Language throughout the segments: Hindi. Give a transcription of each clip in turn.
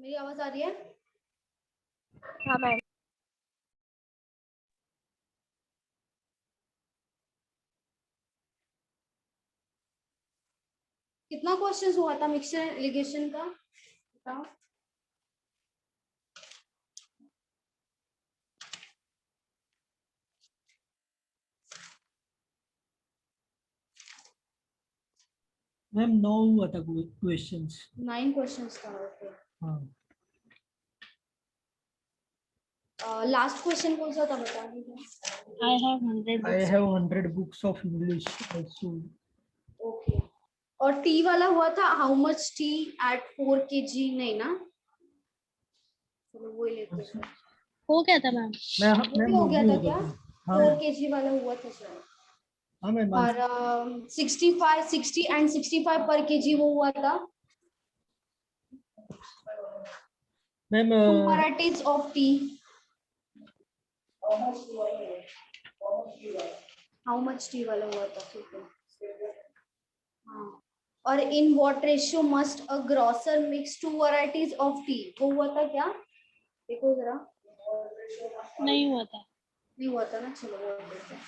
मेरी आवाज आ रही है? हाँ मैम। कितना क्वेश्चन हुआ था मिक्सचर एलिगेशन का बताओ? मैम 9 हुआ था क्वेश्चंस। 9 क्वेश्चंस था। ओके। हाँ लास्ट क्वेश्चन कौन सा था बता दीजिए। I have 100 books of English also. Okay. और टी वाला हुआ था how much tea at 4 kg नहीं ना? चलो वो ही लेते हैं। हो गया था मैम। मैं हो गया था क्या? हाँ 4 kg वाला हुआ था शायद। हाँ मैम। और 65 60 एंड 65 पर केजी वो हुआ था। Ma'am two varieties of tea. How much tea वाला हुआ था ठीक है। हाँ। और in what ratio must a grocer mix two varieties of tea वो हुआ था क्या? देखो जरा। नहीं हुआ था। नहीं हुआ था ना, चलो वो देखते हैं।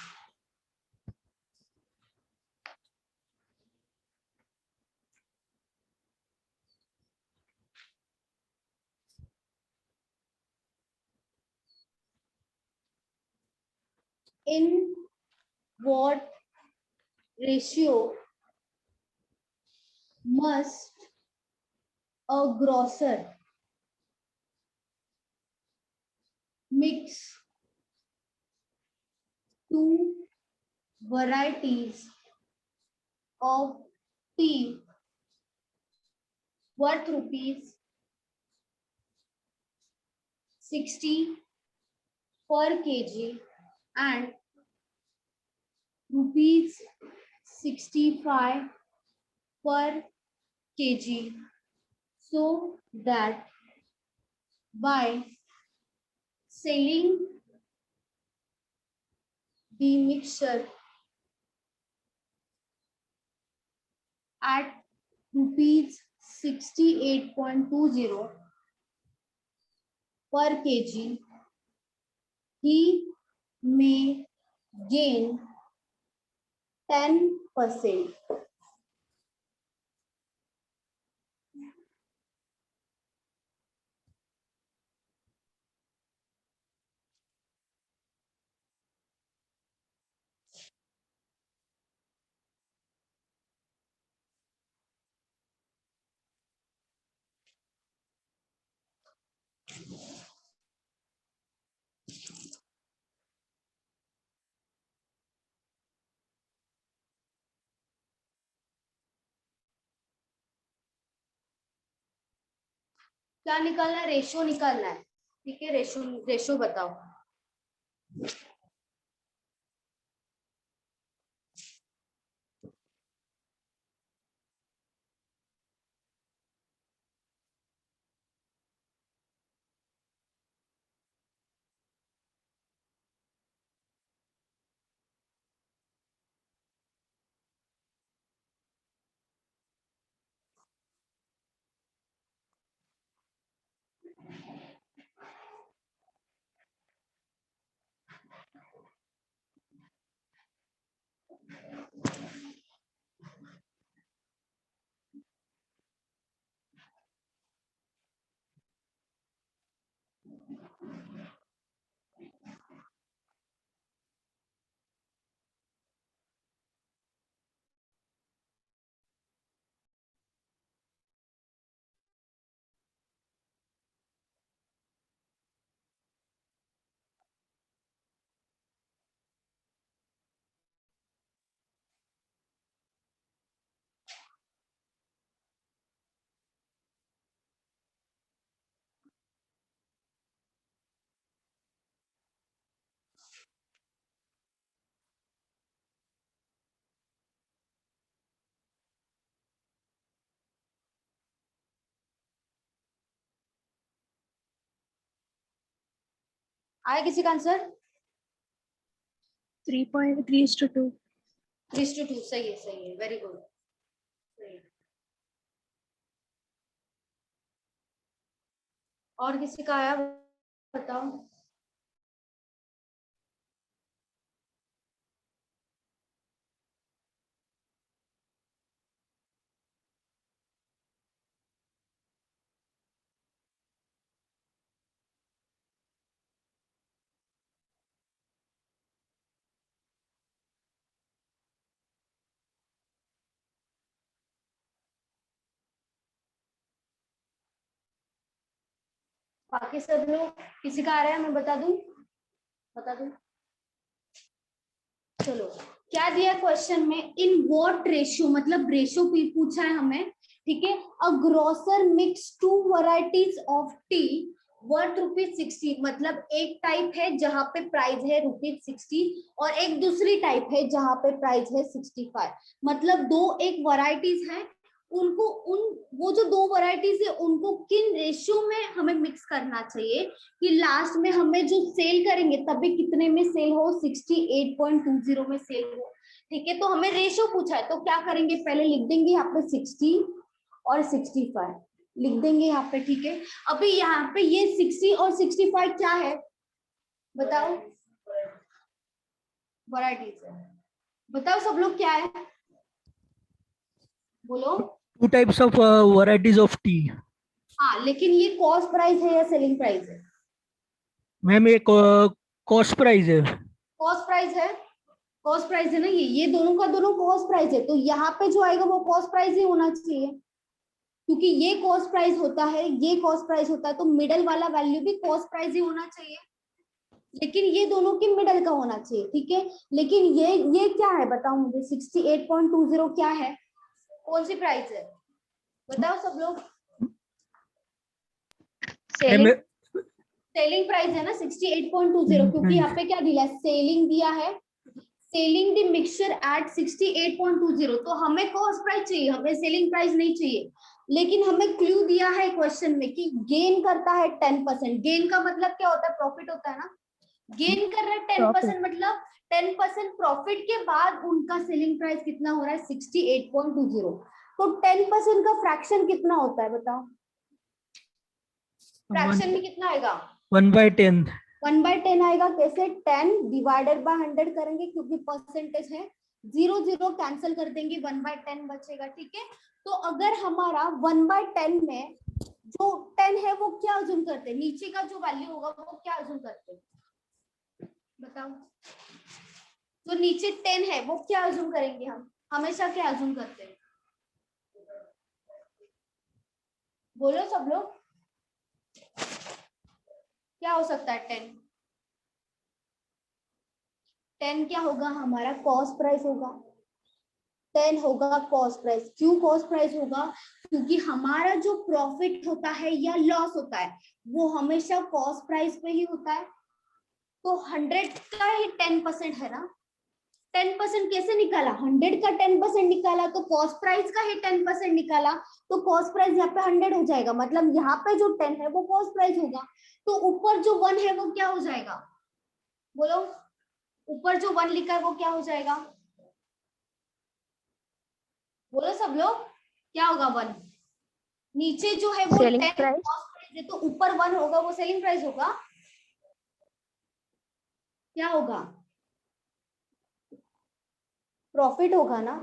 In what ratio must a grocer mix two varieties of tea worth rupees 60 per kg and rupees 65 per kg, so that by selling the mixture at rupees 68.20 per kg, he may gain 10%. क्या निकालना है? रेशो निकालना है। ठीक है, रेशो रेशो बताओ। आया किसी का आंसर? 3.3:2। 3:2 सही है, सही है, वेरी गुड। सही है। और किसी का आया बताओ। बाकी सब लोग किसी का आ रहा है, मैं बता दूं, बता दूं। चलो, क्या दिया क्वेश्चन में, इन व्हाट रेशियो, मतलब रेशियो पूछा है हमें, ठीक है। A grocer mix two varieties of tea worth ₹60, मतलब एक टाइप है जहां पे प्राइस है ₹60 और एक दूसरी टाइप है जहां पे प्राइस है 65, मतलब दो एक वैरायटीज है, उनको वो जो दो वैरायटीज है उनको किन रेशियो में हमें मिक्स करना चाहिए कि लास्ट में हमें जो सेल करेंगे तभी कितने में सेल हो, 68.20 में सेल हो, ठीक है। तो हमें रेशियो पूछा है, तो क्या करेंगे, पहले लिख देंगे यहाँ पे 60 और 65 लिख देंगे यहाँ पे, ठीक है। अभी यहाँ पे ये 60 और 65 क्या है बताओ, वैरायटीज है, बताओ सब लोग क्या है, बोलो। Two types of varieties of tea. हाँ, लेकिन ये कॉस्ट प्राइस है या सेलिंग प्राइस है? मैम एक कॉस्ट प्राइस है. कॉस्ट प्राइस है, कॉस्ट प्राइस है ना, ये दोनों का दोनों कॉस्ट प्राइस है, तो यहाँ पे जो आएगा वो कॉस्ट प्राइस ही होना चाहिए, क्योंकि ये कॉस्ट प्राइस होता है, ये कॉस्ट प्राइस होता है, तो मिडल वाला वैल्यू भी कॉस्ट प्राइस ही होना चाहिए, लेकिन ये दोनों की मिडल का होना चाहिए, ठीक है। लेकिन ये क्या है बताओ मुझे, 68.20 क्या है, कौन सी प्राइस है, बताओ सब लोग। सेलिंग प्राइस है ना 68.20, क्योंकि यहाँ पे क्या दिया है, सेलिंग दिया है, सेलिंग द मिक्सचर एट 68.20, तो हमें कॉस्ट प्राइस चाहिए, हमें सेलिंग प्राइस नहीं चाहिए, लेकिन हमें क्लू दिया है क्वेश्चन में कि गेन करता है 10%, गेन का मतलब क्या होता है, प्रॉफिट होता है ना, गेन कर रहा है 10%, मतलब 10% प्रॉफिट के बाद उनका सेलिंग प्राइस कितना हो रहा है 68.20, तो 10% का फ्रैक्शन कितना होता है बताओ, फ्रैक्शन में कितना आएगा, 1/10. 1/10 आएगा, कैसे, 10 डिवाइडेड बाय 100 करेंगे क्योंकि परसेंटेज है, 0 कैंसिल कर देंगे, 1/10 बचेगा, ठीक है। तो अगर हमारा 1/10 में जो 10 है वो क्या अज्यूम करते हैं, नीचे का जो वैल्यू होगा वो क्या अज्यूम करते हैं बताओ, जो नीचे 10 है वो क्या अज्यूम करेंगे, हम हमेशा क्या अज्यूम करते हैं, बोलो सब लोग, क्या हो सकता है 10, 10 क्या होगा, हमारा कॉस्ट प्राइस होगा, 10 होगा कॉस्ट प्राइस, क्यों कॉस्ट प्राइस होगा, क्योंकि हमारा जो प्रॉफिट होता है या लॉस होता है वो हमेशा कॉस्ट प्राइस पे ही होता है, तो 100 का ही 10% है ना, 10% कैसे निकाला, 100 का 10% निकाला तो कॉस्ट प्राइस का ही 10% निकाला, तो कॉस्ट प्राइस यहाँ पे 100 हो जाएगा, मतलब यहाँ पे जो 10 है वो कॉस्ट प्राइस होगा, तो ऊपर जो 1 है वो क्या हो जाएगा, बोलो, ऊपर जो 1 लिखा है वो क्या हो जाएगा, बोलो सब लोग, क्या होगा 1, नीचे जो है वो 10 कॉस्ट प्राइस है, तो ऊपर 1 होगा वो सेलिंग प्राइस होगा, क्या होगा, प्रॉफिट होगा ना।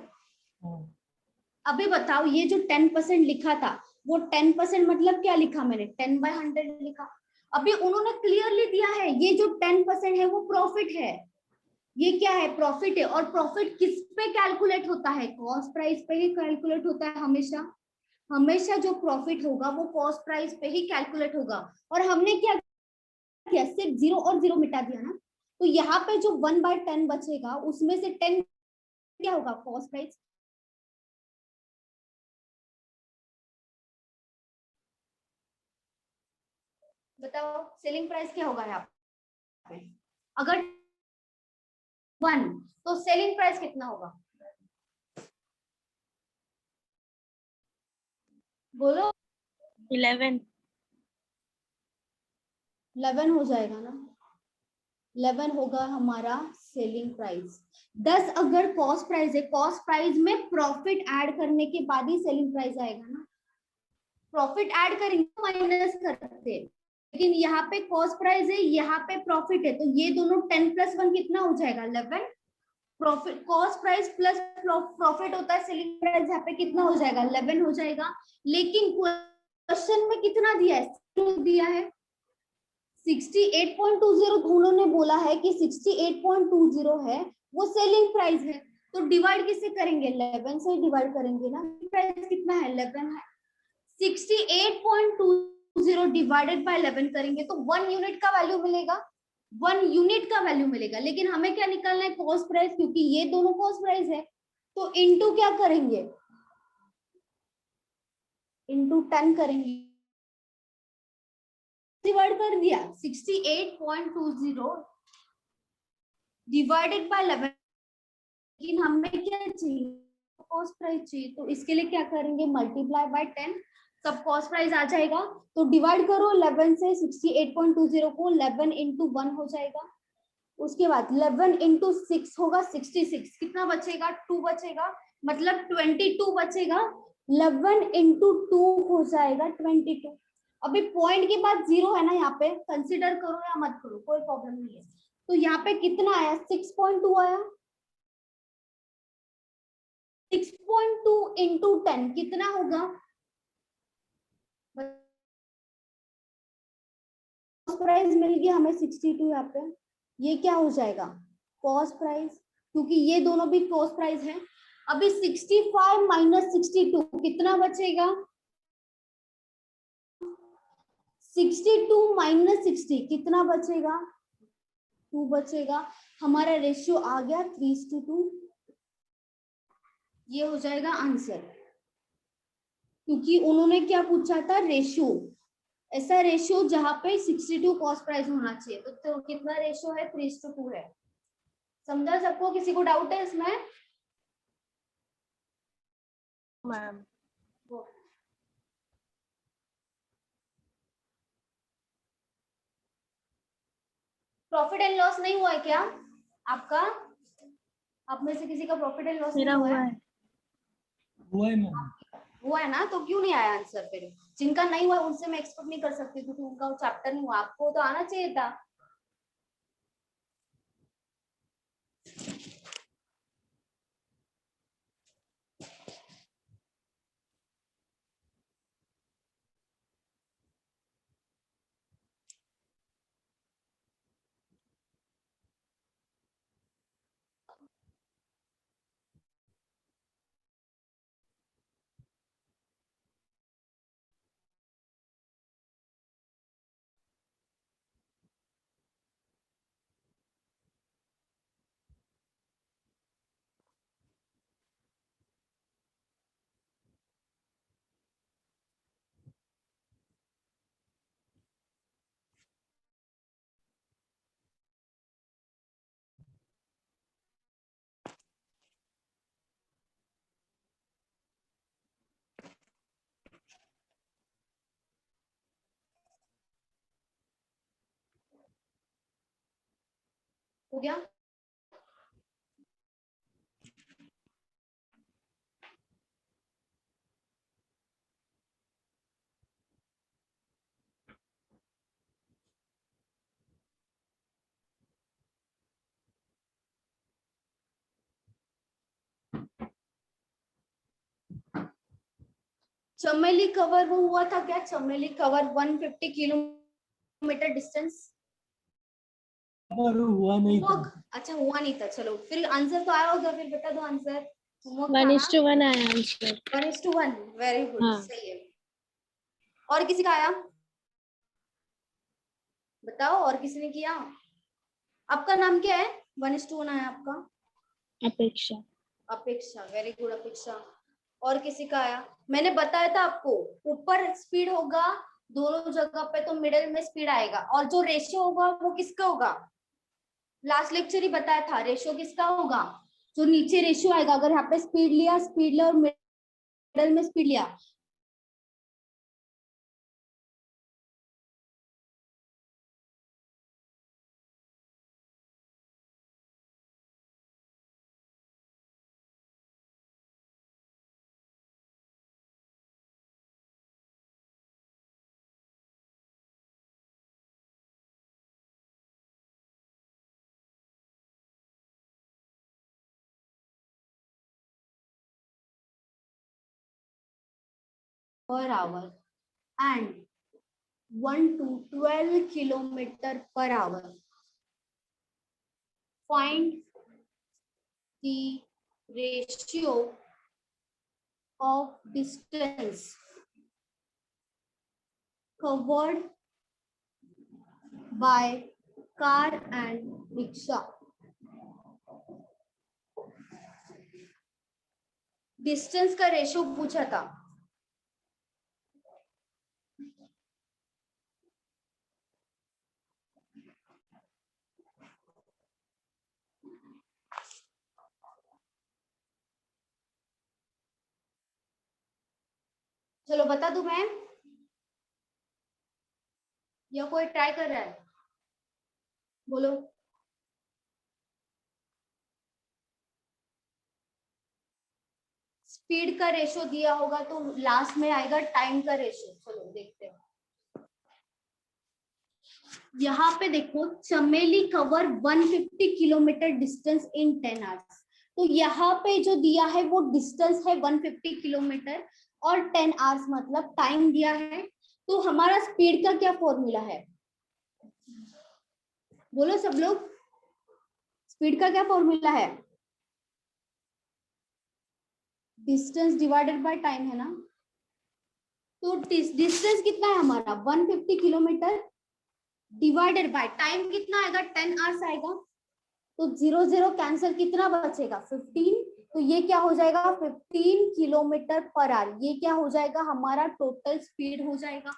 अभी बताओ, ये जो 10% लिखा था वो 10% मतलब क्या लिखा मैंने, 10/100 लिखा, अभी उन्होंने क्लियरली दिया है ये जो 10% है वो प्रॉफिट है, ये क्या है, प्रॉफिट है, और प्रॉफिट किस पे कैलकुलेट होता है, कॉस्ट प्राइस पे ही कैलकुलेट होता है हमेशा, हमेशा जो प्रॉफिट होगा वो कॉस्ट प्राइस पे ही कैलकुलेट होगा, और हमने क्या किया, सिर्फ 0 और 0 मिटा दिया ना, तो यहाँ पे जो 1/10 बचेगा उसमें से 10 क्या होगा, कॉस्ट प्राइस, बताओ सेलिंग प्राइस क्या होगा यहाँ पे, अगर 1 तो सेलिंग प्राइस कितना होगा, बोलो, 11 11 हो जाएगा ना, 11 होगा हमारा सेलिंग प्राइस, 10 अगर कॉस्ट प्राइस है, कॉस्ट प्राइस में प्रॉफिट ऐड करने के बाद ही सेलिंग प्राइस आएगा ना, प्रॉफिट ऐड करेंगे माइनस करते, लेकिन यहाँ पे कॉस्ट प्राइस है, यहाँ पे प्रॉफिट है, तो ये दोनों 10 + 1 कितना हो जाएगा 11। Profit cost price plus profit होता है सेलिंग प्राइस, यहाँ पे कितना हो जाएगा 11 हो जाएगा। लेकिन क्वेश्चन में कितना दिया है, दिया है 68.20, उन्होंने बोला है कि 68.20 है वो सेलिंग प्राइस है, तो डिवाइड किससे करेंगे 11 से डिवाइड करेंगे ना, प्राइस कितना है 11 है। 68.20 डिवाइडेड बाय 11 करेंगे तो 1 यूनिट का वैल्यू मिलेगा, 1 यूनिट का वैल्यू मिलेगा। लेकिन हमें क्या निकालना है कॉस्ट प्राइस, क्योंकि ये दोनों कॉस्ट प्राइस है, तो इनटू क्या करेंगे, इनटू 10 करेंगे, डिवाइड कर दिया 68.20 डिवाइडेड बाय 11। लेकिन हमें क्या चाहिए कॉस्ट प्राइस चाहिए, तो इसके लिए क्या करेंगे मल्टीप्लाई बाय 10, सब कॉस्ट प्राइस आ जाएगा। तो डिवाइड करो 11 से 68.20 को, 11 इंटू 1 हो जाएगा, उसके बाद 11 इंटू 6 होगा 66, कितना बचेगा 2 बचेगा, मतलब 22 बचेगा। 11 इंटू 2 हो जाएगा 22। अभी पॉइंट के बाद 0 है ना, यहाँ पे कंसिडर करो या मत करो कोई प्रॉब्लम नहीं है। तो यहाँ पे कितना आया 6.2 आया, 6.2 इंटू 10 कितना होगा, प्राइस मिल गया हमें 62। यहाँ पे ये क्या हो जाएगा कॉस्ट प्राइस, क्योंकि ये दोनों भी कॉस्ट प्राइस है। अभी 65 माइनस 62 कितना बचेगा, 62 माइनस 60 कितना बचेगा 2 बचेगा। हमारा रेशियो आ गया 3:2, ये हो जाएगा आंसर, क्योंकि उन्होंने क्या पूछा था रेशियो, ऐसा रेशियो जहां पे 62 कॉस्ट प्राइस होना चाहिए, तो कितना रेशियो है 3:2 है। समझा सबको, किसी को डाउट है इसमें मैम? प्रॉफिट एंड लॉस नहीं हुआ है क्या आपका, आप में से किसी का प्रॉफिट एंड लॉस मेरा नहीं हुआ है। हुआ है मैम। हुआ है ना, तो क्यों नहीं आया आंसर फिर, जिनका नहीं हुआ उनसे मैं एक्सपेक्ट नहीं कर सकती क्योंकि उनका वो चैप्टर नहीं हुआ, आपको तो आना चाहिए था। हो गया, चमेली कवर वो हुआ था क्या, चमेली कवर 150 किलोमीटर डिस्टेंस पर हुआ नहीं था। अच्छा हुआ नहीं था, चलो फिर आंसर तो आया होगा, फिर बता दो आंसर। 1:1 आया आंसर। 1:1, वेरी गुड, हाँ। सही है। और किसी का आया बताओ, और किसी ने किया, आपका नाम क्या है, 1:1 आया आपका, अपेक्षा। अपेक्षा, वेरी गुड अपेक्षा। और किसी का आया, मैंने बताया था आपको ऊपर स्पीड होगा दोनों जगह पे, तो मिडिल में स्पीड आएगा, और जो रेशियो होगा वो किसका होगा, लास्ट लेक्चर ही बताया था रेशियो किसका होगा, जो नीचे रेशियो आएगा, अगर यहाँ पे स्पीड लिया और मिडिल में स्पीड लिया, per hour and 1 to 12 kilometer per hour. Find the ratio of distance covered by car and rickshaw. Distance का रेशियो पूछा था. चलो बता दूं मैं या कोई ट्राई कर रहा है? बोलो. स्पीड का रेशियो दिया होगा तो लास्ट में आएगा टाइम का रेशियो. चलो देखते हैं. यहाँ पे देखो, चमेली cover 150 kilometre distance in 10 hours. तो यहाँ पे जो दिया है वो डिस्टेंस है 150 किलोमीटर और 10 आवर्स मतलब टाइम दिया है. तो हमारा स्पीड का क्या फॉर्मूला है? बोलो सब लोग, स्पीड का क्या फॉर्मूला है? डिस्टेंस डिवाइडेड बाय टाइम है ना. तो डिस्टेंस कितना है हमारा? 150 किलोमीटर डिवाइडेड बाय टाइम कितना आएगा? 10 आवर्स आएगा. तो 0 0 कैंसिल, कितना बचेगा? 15. तो ये क्या हो जाएगा? 15 किलोमीटर पर आवर. ये क्या हो जाएगा? हमारा टोटल स्पीड हो जाएगा.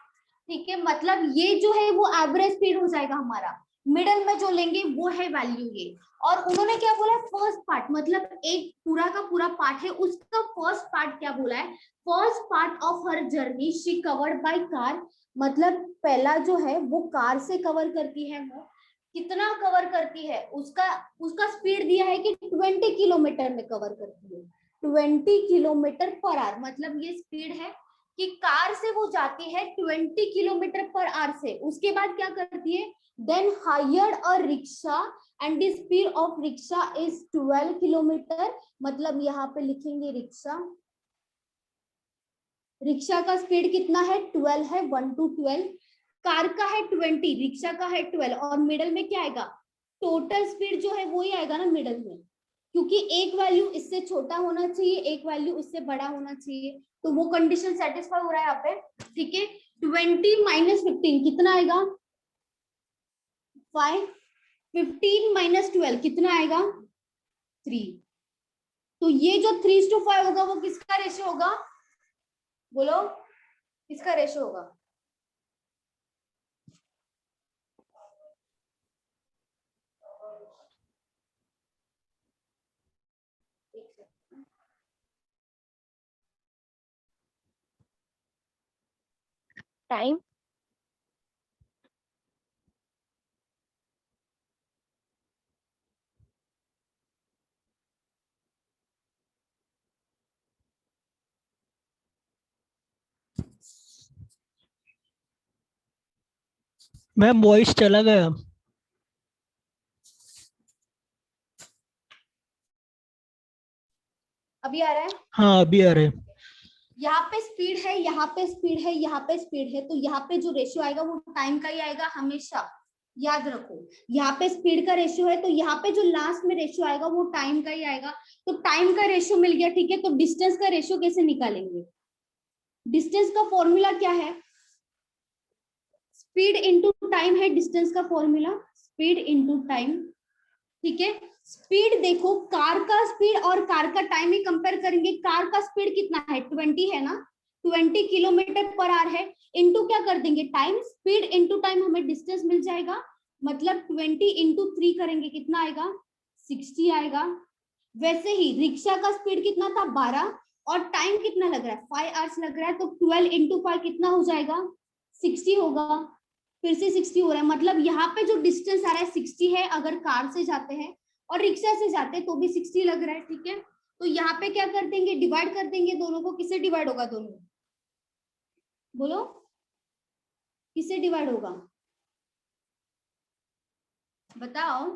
ठीक है, मतलब ये जो है वो एवरेज स्पीड हो जाएगा हमारा. मिडल में जो लेंगे वो है वैल्यू ये. और उन्होंने क्या बोला? फर्स्ट पार्ट, मतलब एक पूरा का पूरा पार्ट है, उसका फर्स्ट पार्ट क्या बोला है? First part of her journey she covered by car. मतलब पहला जो है वो कार से कवर करती है. वो कितना कवर करती है? उसका स्पीड दिया है कि 20 किलोमीटर में कवर करती है. 20 किलोमीटर पर आवर मतलब ये स्पीड है कि कार से वो जाती है 20 किलोमीटर पर आवर से. उसके बाद क्या करती है? Then hired a rickshaw and the speed of rickshaw is 12 kilometre. मतलब यहाँ पे लिखेंगे रिक्शा. रिक्शा का स्पीड कितना है? 12 है. 1 to 12. कार का है 20, रिक्शा का है 12 और मिडल में क्या आएगा? टोटल स्पीड जो है वो ही आएगा ना मिडल में, क्योंकि एक वैल्यू इससे छोटा होना चाहिए, एक वैल्यू इससे बड़ा होना चाहिए. तो वो कंडीशन सेटिस्फाई हो रहा है यहाँ पे. ठीक है, 20 माइनस 15 कितना आएगा? 5. 15 माइनस 12 कितना आएगा? 3. तो ये जो 3:5 होगा वो किसका रेशियो होगा? बोलो किसका रेशियो होगा? टाइम. मैम वॉइस चला गया. अभी आ रहा है? हाँ अभी आ रहे. यहाँ पे स्पीड है, यहाँ पे स्पीड है, यहाँ पे स्पीड है. तो यहाँ पे जो रेशियो आएगा वो टाइम का ही आएगा हमेशा. याद रखो, यहाँ पे स्पीड का रेशियो है तो यहाँ पे जो लास्ट में रेशियो आएगा वो टाइम का ही आएगा. तो टाइम का रेशियो मिल गया. ठीक है, तो डिस्टेंस का रेशियो कैसे निकालेंगे? डिस्टेंस का फॉर्मूला क्या है? स्पीड इंटू टाइम है डिस्टेंस का फॉर्मूला. Speed into time. ठीक है, स्पीड देखो, कार का स्पीड और कार का टाइम ही कंपेयर करेंगे. कार का स्पीड कितना है? 20 है ना. 20 किलोमीटर पर आवर है. इनटू क्या कर देंगे? टाइम. स्पीड इनटू टाइम हमें डिस्टेंस मिल जाएगा. मतलब 20 इंटू 3 करेंगे कितना आएगा? 60 आएगा. वैसे ही रिक्शा का स्पीड कितना था? 12 और टाइम कितना लग रहा है? 5 आवर्स लग रहा है. तो 12 इंटू 5 कितना हो जाएगा? 60 होगा. फिर से 60 हो रहा है. मतलब यहाँ पे जो डिस्टेंस आ रहा है 60 है अगर कार से जाते हैं, और रिक्शा से जाते हैं तो भी 60 लग रहा है. ठीक है, तो यहाँ पे क्या कर देंगे? डिवाइड कर देंगे दोनों को. किससे डिवाइड होगा दोनों? बोलो किससे डिवाइड होगा? बताओ.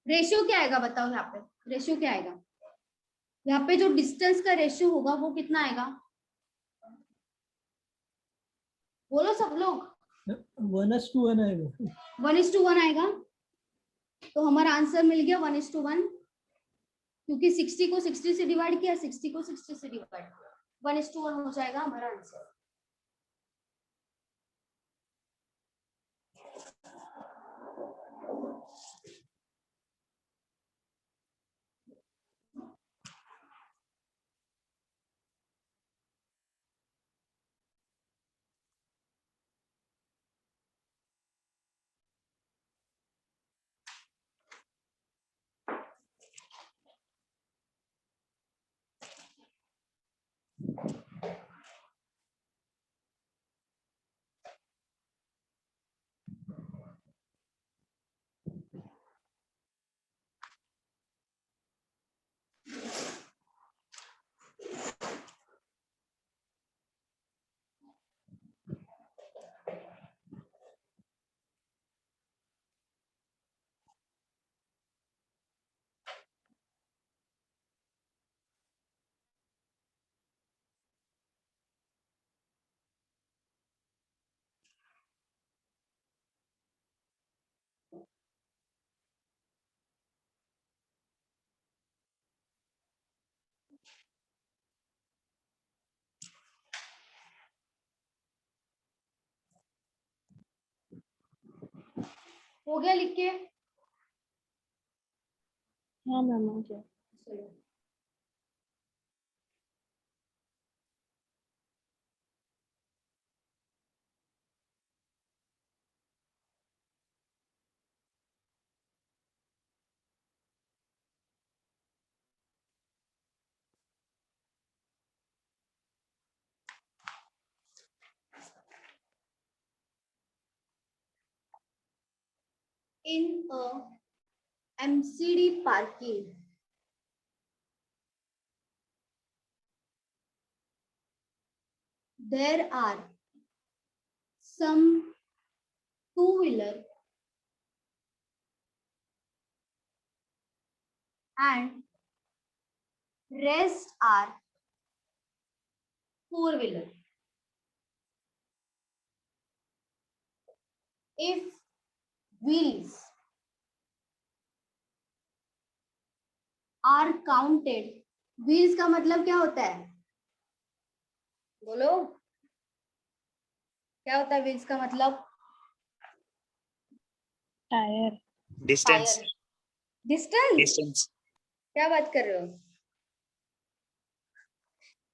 रेशियो क्या आएगा? बताओ यहाँ पे रेशियो क्या आएगा? यहाँ पे जो डिस्टेंस का रेशियो होगा वो कितना आएगा, बोलो सब लोग। 1:1 आएगा। 1:1 आएगा। तो हमारा आंसर मिल गया 1:1, क्योंकि 60 को 60 से डिवाइड किया, 60 को 60 से डिवाइड किया, 1:1 हो जाएगा हमारा आंसर। हो गया लिख के? हाँ मैम हो गया। चलो। In a MCD parking, there are some two-wheeler and rest are four-wheeler. If wheels are counted, wheels का मतलब क्या होता है, बोलो क्या होता है wheels का मतलब? टायर। डिस्टेंस। डिस्टेंस? डिस्टेंस। क्या बात कर रहे हो,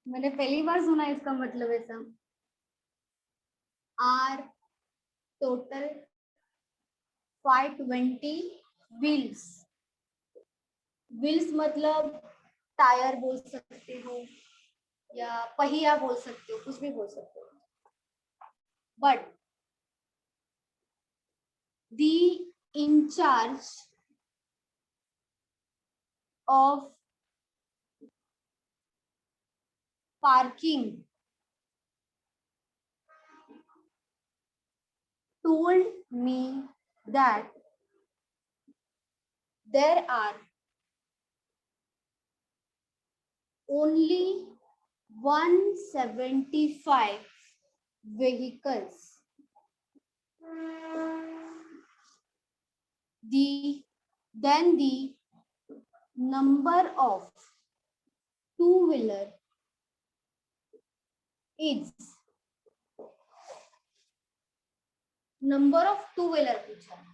मैंने पहली बार सुना इसका मतलब ऐसा। Are total 520 wheels. व्हील्स मतलब टायर बोल सकते हो या पहिया बोल सकते हो, कुछ भी बोल सकते हो, but the in charge of parking told me that there are only 175 vehicles. Then the number of two-wheeler is, number of two-wheeler पूछा है।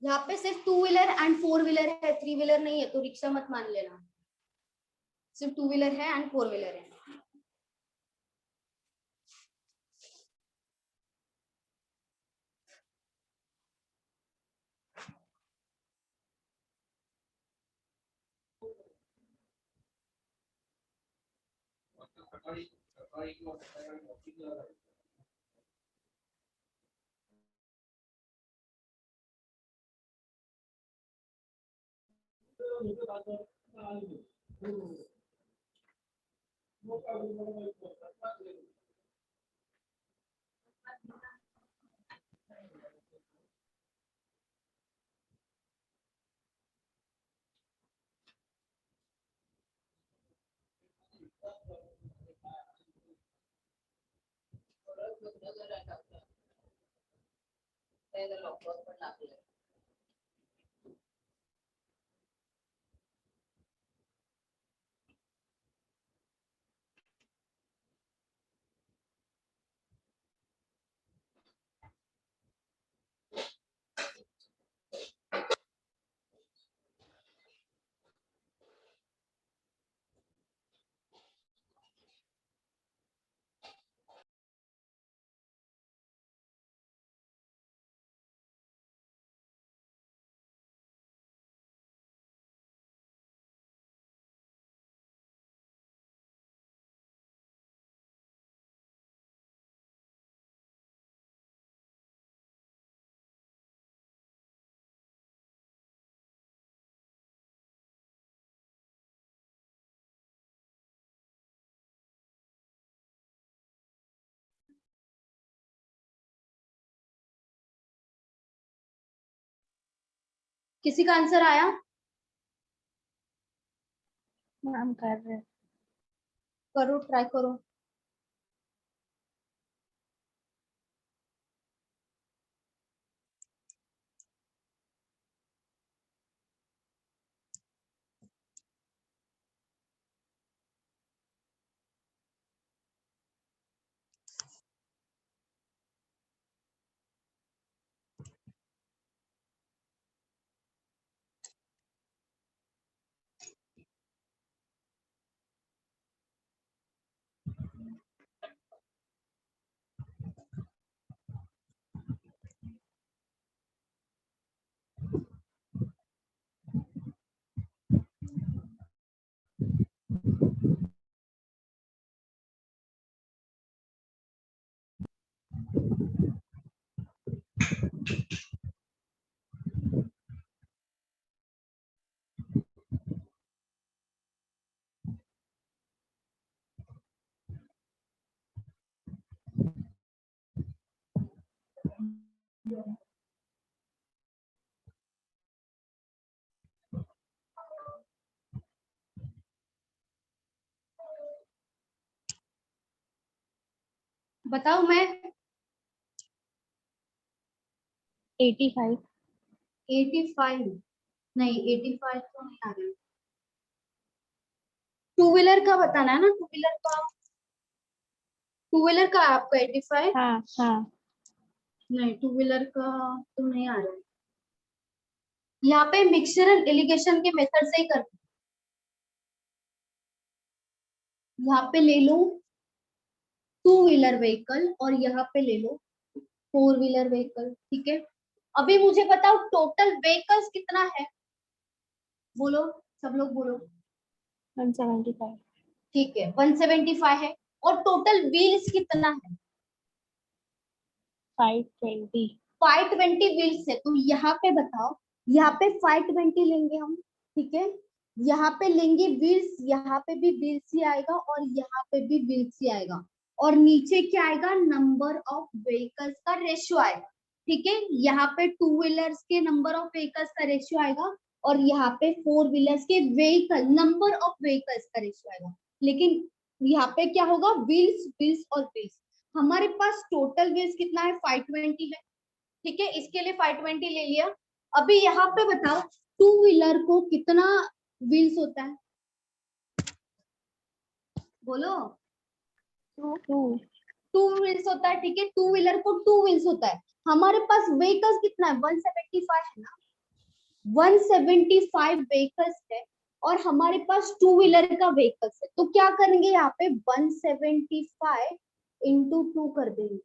यहाँ पे सिर्फ two wheeler and four wheeler है, थ्री व्हीलर नहीं है, तो रिक्शा मत मान लेना, सिर्फ टू व्हीलर है एंड फोर व्हीलर है। किसी का आंसर आया? मैम कर रहे हैं। करो, ट्राई करो। बताओ मैं। 85। 85? नहीं, 85 तो नहीं आ रहा। टू व्हीलर का बताना है ना, टू व्हीलर का। टू व्हीलर का है आपका 85? हाँ हाँ। नहीं, टू व्हीलर का तो नहीं आ रहा है। यहाँ पे मिक्सचर एंड एलिगेशन के मेथड से ही कर। यहाँ पे ले लो टू व्हीलर व्हीकल और यहाँ पे ले लो फोर व्हीलर व्हीकल, ठीक है। अभी मुझे बताओ टोटल व्हीकल्स कितना है, बोलो, सब लोग बोलो। 175। ठीक है, 175 है। और टोटल व्हील्स कितना है? 520। 520 व्हील्स है। तो यहाँ पे बताओ, यहाँ पे 520 लेंगे हम, ठीक है। यहाँ पे लेंगे व्हील्स, यहाँ पे भी व्हील्स ही आएगा और यहाँ पे भी व्हील्स ही आएगा। और नीचे क्या आएगा? नंबर ऑफ व्हीकल्स का रेशियो आएगा, ठीक है। यहाँ पे टू व्हीलर्स के नंबर ऑफ व्हीकल्स का रेशियो आएगा और यहाँ पे फोर व्हीलर्स के व्हीकल नंबर ऑफ व्हीकल्स का रेशियो आएगा। लेकिन यहाँ पे क्या होगा? व्हील्स व्हील्स और व्हील्स। हमारे पास टोटल व्हील्स कितना है? 520 है, ठीक है। इसके लिए 520 ले लिया। अभी यहाँ पे बताओ टू व्हीलर को कितना व्हील्स होता है, बोलो। टू। टू व्हील्स होता है, ठीक है। टू व्हीलर को टू व्हील्स होता है। हमारे पास व्हीकल्स कितना है? 175 है ना, 175 व्हीकल्स है। और हमारे पास टू व्हीलर का व्हीकल्स है। तो क्या करेंगे? यहाँ पे 175 इंटू टू कर देंगे।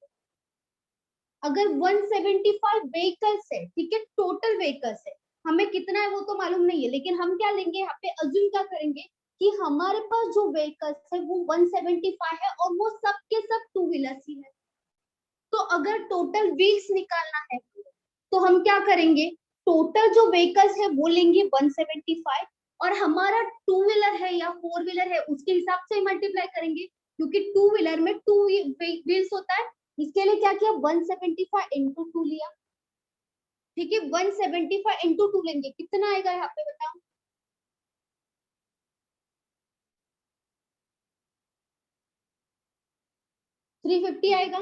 अगर 175 व्हीकल्स है, ठीक है, टोटल व्हीकल्स है, हमें कितना है वो तो मालूम नहीं है, लेकिन हम क्या लेंगे यहाँ पे? अज्यूम क्या करेंगे कि हमारे पास जो व्हीकल्स है वो 175 है और वो सब के सब टू व्हीलर्स ही है। तो अगर टोटल व्हील्स निकालना है तो हम क्या करेंगे? टोटल जो व्हीकल्स है वो लेंगे 175 और हमारा टू व्हीलर है या फोर व्हीलर है उसके हिसाब से मल्टीप्लाई करेंगे, क्योंकि टू व्हीलर में टू व्हील्स होता है। इसके लिए क्या किया? 175 इंटू टू लिया, ठीक है। 175 इंटू टू लेंगे, कितना आएगा यहाँ पे बताओ? 350 आएगा।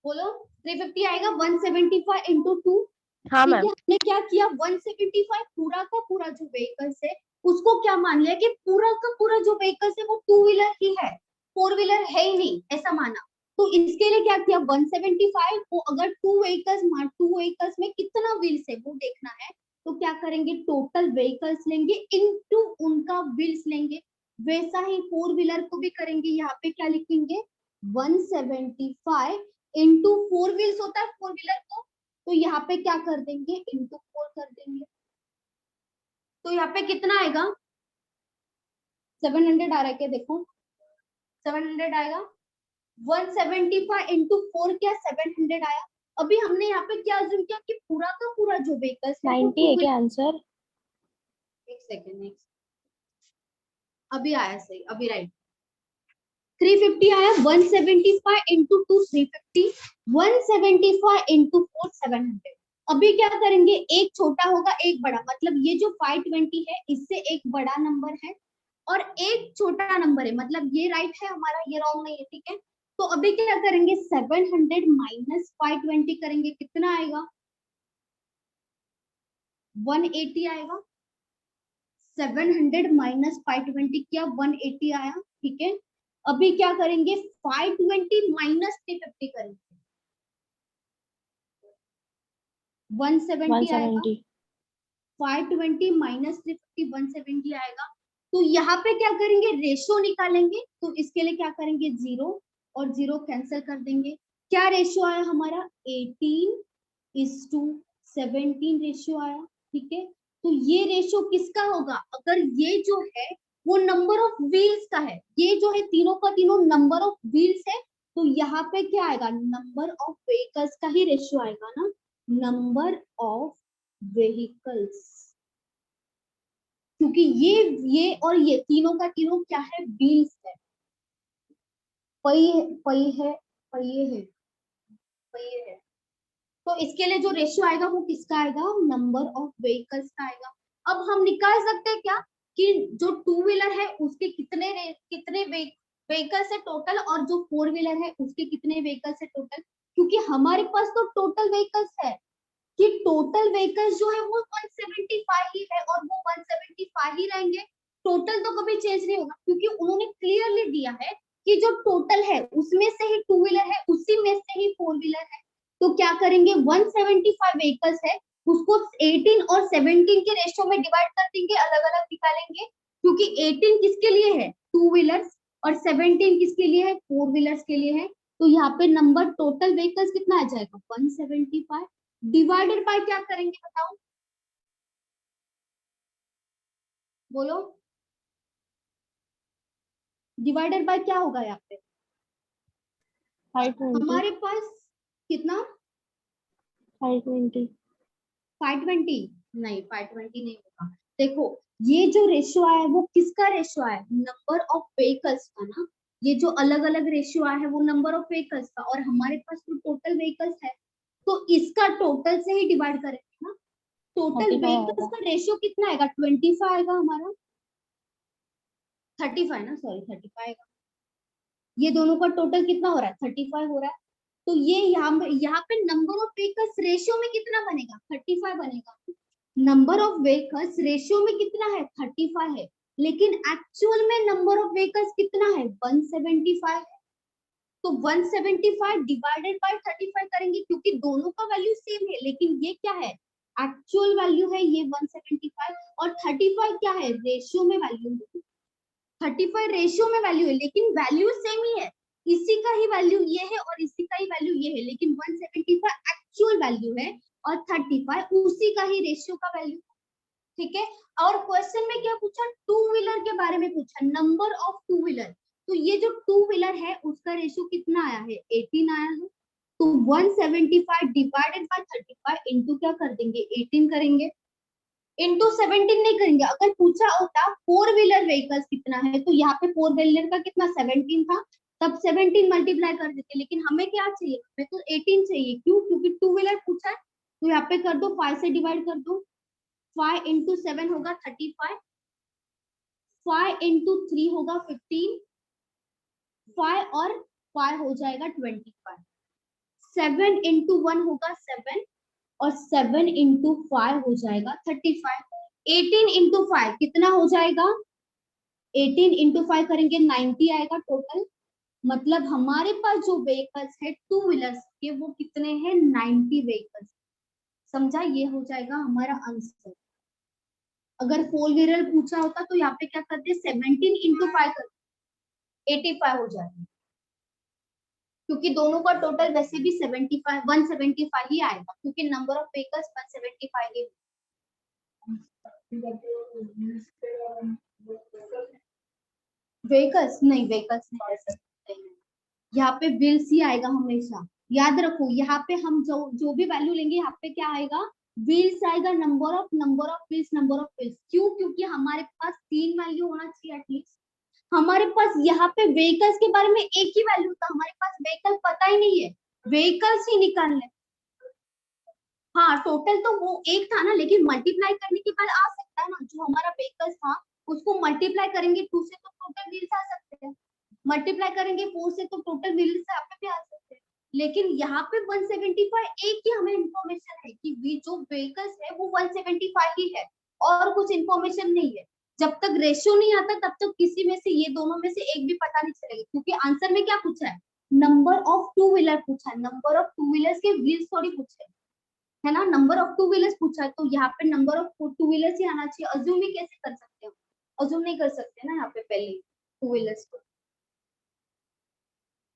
बोलो 350 आएगा 175 इंटू 2। हाँ ठीक मैम। है, हमने क्या किया 175 पूरा का पूरा जो व्हीकल्स है उसको क्या मान लिया कि पूरा का पूरा जो व्हीकल्स है वो टू व्हीलर ही है, फोर व्हीलर है ही नहीं, ऐसा माना। तो इसके लिए क्या किया 175 को अगर टू व्हीकल्स में कितना व्हील्स है वो देखना है, तो क्या करेंगे टोटल व्हीकल्स लेंगे इनटू उनका व्हील्स लेंगे। वैसा ही फोर व्हीलर को भी करेंगे, यहाँ पे क्या लिखेंगे 175 इंटू फोर व्हील्स होता है फोर व्हीलर को, तो यहाँ पे क्या कर देंगे इंटू 4 कर देंगे। तो यहाँ पे कितना आएगा 700 आ रहा है क्या, देखो 700 आएगा 175 इंटू 4 क्या 700 आया। अभी हमने यहाँ पे क्या अज्यूम किया कि पूरा का पूरा जो व्हीकल्स है वो 90 है क्या आंसर? एक सेकेंड अभी आया सही, अभी राइट 350 आया 175 इंटू 2 350 175 इंटू 4 700। अभी क्या करेंगे एक छोटा होगा एक बड़ा, मतलब ये जो 520 है इससे एक बड़ा नंबर है और एक छोटा नंबर है, मतलब ये राइट है हमारा, ये रॉन्ग नहीं है, ठीक है। तो अभी क्या करेंगे 700 माइनस 520 करेंगे, कितना आएगा 180 आएगा। 700 माइनस 520 किया 180 आया, ठीक है। अभी क्या करेंगे 520 माइनस 350 करेंगे 170 आएगा। 170। 520 माइनस 350 170 आएगा। तो यहाँ पे क्या करेंगे रेशो निकालेंगे, तो इसके लिए क्या करेंगे जीरो और जीरो कैंसिल कर देंगे। क्या रेशो आया हमारा 18:17 रेशियो आया, ठीक है। तो ये रेशो किसका होगा, अगर ये जो है वो नंबर ऑफ व्हील्स का है, ये जो है तीनों का तीनों नंबर ऑफ व्हील्स है, तो यहाँ पे क्या आएगा नंबर ऑफ व्हीकल्स का ही रेशियो आएगा ना, नंबर ऑफ व्हीकल्स, क्योंकि ये और ये तीनों का तीनों क्या है व्हील्स है, पहिए पहिए पहिए है पहिए है। तो इसके लिए जो रेशियो आएगा वो किसका आएगा नंबर ऑफ व्हीकल्स का आएगा। अब हम निकाल सकते हैं क्या कि जो टू व्हीलर है उसके कितने व्हीकल्स है टोटल और जो फोर व्हीलर है उसके कितने व्हीकल्स है टोटल, क्योंकि हमारे पास तो टोटल व्हीकल्स है कि टोटल व्हीकल्स जो है वो 175 ही है और वो 175 ही रहेंगे, टोटल तो कभी चेंज नहीं होगा, क्योंकि उन्होंने क्लियरली दिया है कि जो टोटल है उसमें से ही टू व्हीलर है उसी में से ही फोर व्हीलर है। तो क्या करेंगे 175 व्हीकल्स है उसको 18 और 17 के रेशियो में डिवाइड कर देंगे, अलग अलग निकालेंगे, क्योंकि 18 किसके लिए है टू व्हीलर्स और 17 किसके लिए है फोर व्हीलर्स के लिए है। तो यहाँ पे नंबर टोटल व्हीकल्स कितना आ जाएगा 175 डिवाइडेड बाय क्या करेंगे बताओ, बोलो डिवाइडेड बाय क्या होगा यहाँ पे 520। हमारे पास कितना 520। 520 नहीं 520 नहीं होगा। देखो ये जो रेशियो आया है वो किसका रेशियो आया है नंबर ऑफ व्हीकल्स का ना, ये जो अलग अलग रेशियो आया है वो नंबर ऑफ व्हीकल्स का और हमारे पास तो टोटल व्हीकल्स है, तो इसका टोटल से ही डिवाइड करेंगे ना। टोटल 35 व्हीकल्स आएगा। का रेशियो कितना आएगा 25 आएगा हमारा, 35 ना सॉरी 35 आएगा। ये दोनों का टोटल कितना हो रहा है 35 हो रहा है। तो ये यहाँ पे नंबर ऑफ व्हीकल्स रेशियो में कितना बनेगा 35 बनेगा, नंबर ऑफ व्हीकल्स रेशियो में कितना है 35 है, लेकिन एक्चुअल में नंबर ऑफ व्हीकल्स कितना है 175 है। तो 175 डिवाइडेड बाय 35 करेंगे क्योंकि दोनों का वैल्यू सेम है, लेकिन ये क्या है एक्चुअल वैल्यू है ये 175 और 35 क्या है रेशियो में वैल्यू है, 35 रेशियो में वैल्यू है लेकिन वैल्यू सेम ही है, इसी का ही वैल्यू ये है और इसी का ही वैल्यू ये है, लेकिन 175 एक्चुअल वैल्यू है और 35 उसी का ही रेशियो का वैल्यू, ठीक है। और क्वेश्चन में क्या पूछा टू व्हीलर के बारे में पूछा नंबर ऑफ टू व्हीलर, तो ये जो टू व्हीलर है उसका रेशियो कितना आया है 18 आया है। तो 175 डिवाइडेड बाय 35 इंटू क्या कर देंगे 18 करेंगे, इंटू 17 नहीं करेंगे। अगर पूछा होता फोर व्हीलर व्हीकल्स कितना है तो यहाँ पे फोर व्हीलर का कितना 17 था, तब 17 मल्टीप्लाई कर देते, लेकिन हमें क्या चाहिए हमें तो 18 चाहिए, क्यों क्योंकि टू व्हीलर पूछा है। तो यहाँ पे कर दो 5 से डिवाइड कर दो, 5 इंटू 7 होगा 35, 5 इंटू 3 होगा 15, 5 और 5 हो जाएगा 25, 7 इंटू 1 होगा 7 और 7 इंटू 5 हो जाएगा 35। 18 इंटू 5 कितना हो जाएगा? 18 इंटू 5 करेंगे 90 आएगा टोटल। मतलब हमारे पास जो व्हीकल्स है टू व्हीलर्स के वो कितने हैं? 90 व्हीकल्स। समझा? ये हो जाएगा हमारा आंसर। अगर फोर व्हीलर पूछा होता तो यहाँ पे क्या करते? 17 इंटू 5 करते, 85 हो जाएगा, क्योंकि दोनों का टोटल वैसे भी 75 175 ही आएगा, क्योंकि number of vehicles 175 he. Vehicles नहीं, व्हीकल्स नहीं कर सकते। यहाँ पे व्हील्स ही आएगा हमेशा। याद रखो, यहाँ पे हम जो जो भी वैल्यू लेंगे यहाँ पे क्या आएगा? व्हील्स आएगा। Number of wheels, number of wheels. क्यों? क्योंकि हमारे पास 3 वैल्यू होना चाहिए एटलीस्ट। हमारे पास यहाँ पे व्हीकल्स के बारे में एक ही वैल्यू था, हमारे पास व्हीकल पता ही नहीं है, व्हीकल्स ही निकालने। हाँ, टोटल तो वो एक था ना, लेकिन मल्टीप्लाई करने के बाद आ सकता है ना, जो हमारा व्हीकल्स था उसको मल्टीप्लाई करेंगे 2 से तो टोटल व्हील्स आ सकते हैं, मल्टीप्लाई करेंगे 4 से तो टोटल व्हील्स यहाँ पे भी आ सकते हैं। लेकिन यहाँ पे 175 एक ही हमें इंफॉर्मेशन है कि जो व्हीकल्स है वो 175 ही है, और कुछ इंफॉर्मेशन नहीं है। जब तक रेशियो नहीं आता तब तक किसी में से, ये दोनों में से एक भी पता नहीं चलेगा, क्योंकि आंसर में क्या पूछा है? नंबर ऑफ टू व्हीलर पूछा है, नंबर ऑफ टू व्हीलर्स के व्हील्स थोड़ी पूछे है ना, नंबर ऑफ टू व्हीलर्स पूछा है, तो यहाँ पे नंबर ऑफ टू व्हीलर्स ही आना चाहिए। अज्यूम ही कैसे कर सकते हो? अज्यूम नहीं कर सकते ना यहाँ पे पहले टू व्हीलर्स को।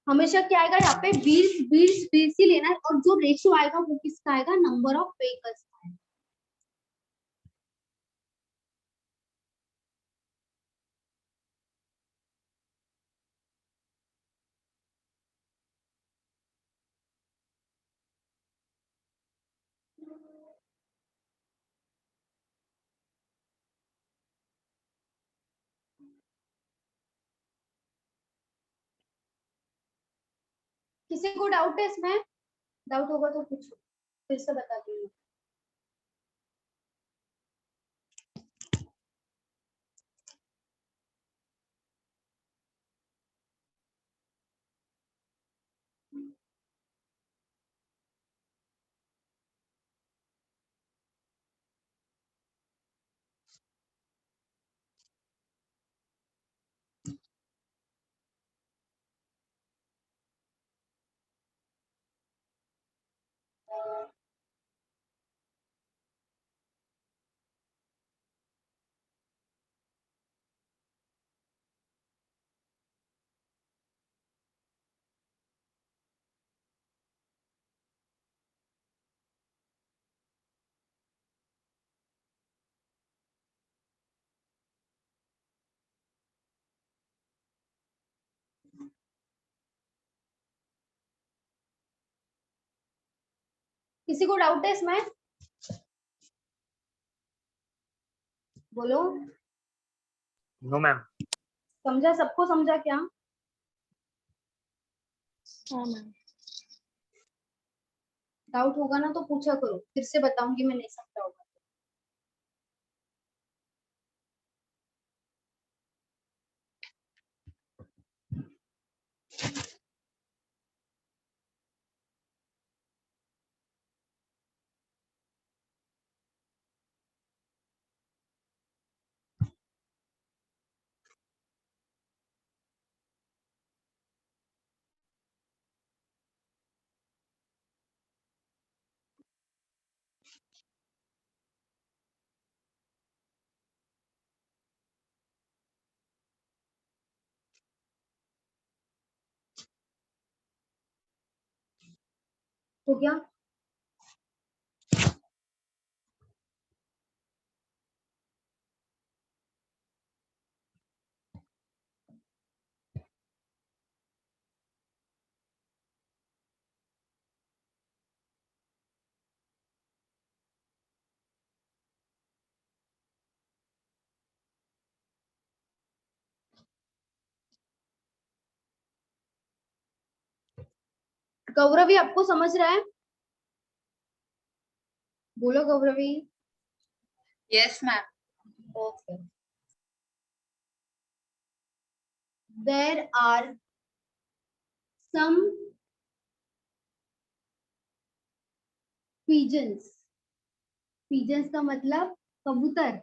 हमेशा क्या आएगा यहाँ पे? व्हील्स व्हील्स व्हील्स ही लेना है, और जो रेशियो आएगा वो किसका आएगा? नंबर ऑफ व्हीकल्स का। किसी को डाउट है इसमें? डाउट होगा तो पूछो, फिर से बता दूंगी। किसी को डाउट है इसमें? बोलो। No ma'am. समझा? सबको समझा क्या? हाँ मैम। डाउट होगा ना तो पूछा करो, फिर से बताऊंगी मैं नहीं समझा होगा। हो गया? गौरवी आपको समझ रहा है? बोलो Gauravi. Yes, ma'am. Okay. There are some pigeons, pigeons का मतलब कबूतर,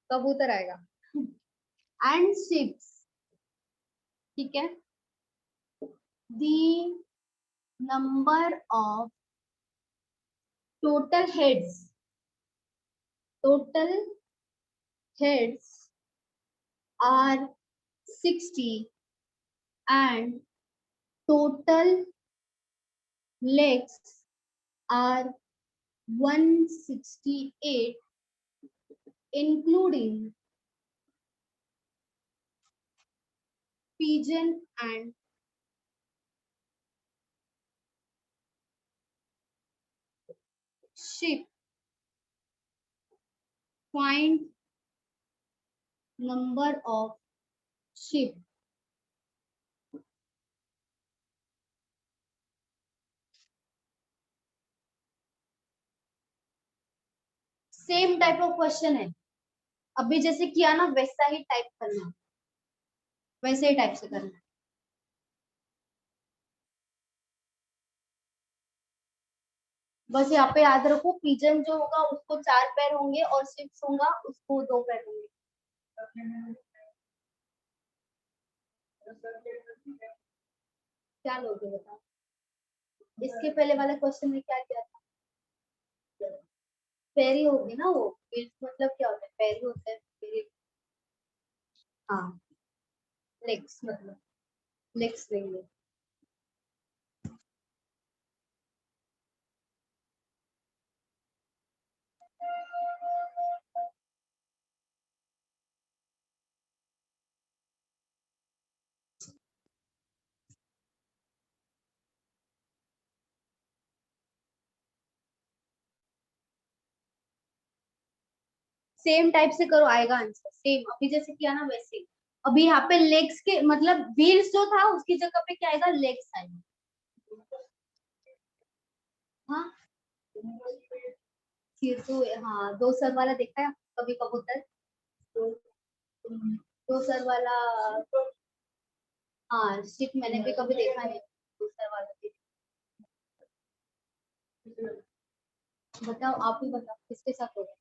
कबूतर आएगा। एंड शिप्स, ठीक है। The number of total heads, total heads are 60 and total legs are 168 including pigeon and sheep. Find number of sheep. Same type of question है, अभी जैसे किया ना वैसा ही टाइप करना, वैसे ही टाइप से करना। बस यहाँ पे याद रखो, पिजन जो होगा उसको 4 पैर होंगे और शिप्स होगा उसको 2 पैर होंगे। क्या लोगे बताओ, इसके पहले वाले क्वेश्चन में क्या किया था? पैरी होगी ना वो, मतलब क्या होता है, पैरी होता है पैरी। हाँ, लेग्स मतलब लेग्स लेंगे। सेम टाइप से करो, आएगा आंसर सेम, अभी जैसे किया ना वैसे ही। अभी यहाँ पे लेग्स के मतलब व्हील्स जो था उसकी जगह पे क्या आएगा, लेग्स आएगा। हाँ, फिर तो हाँ, 2 सर वाला देखा है कभी कबूतर, दो, 2 सर वाला। हाँ, शिप मैंने भी कभी देखा है, 2 सर वाला। बताओ, आप ही बताओ किसके साथ होगा।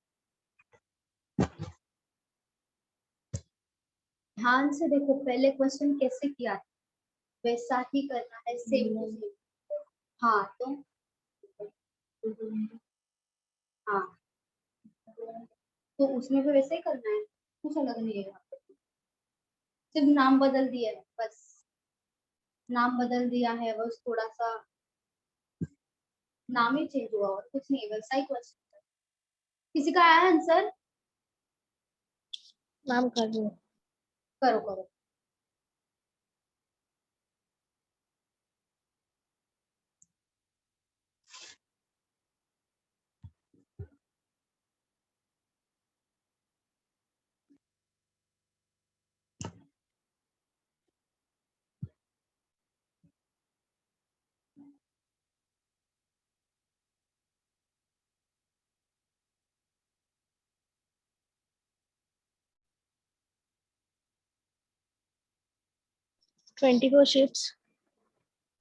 ध्यान से देखो, पहले क्वेश्चन कैसे किया था वैसा ही करना है, सेम टू सेम। हाँ तो हाँ, तो उसमें भी वैसे ही करना है, कुछ अलग नहीं है यहाँ पे। सिर्फ नाम बदल दिया है बस, नाम बदल दिया है बस, थोड़ा सा नाम ही चेंज हुआ और कुछ नहीं, वैसा ही क्वेश्चन। किसी का आया आंसर? नाम कर रही हूँ। करो करो। Twenty four ships.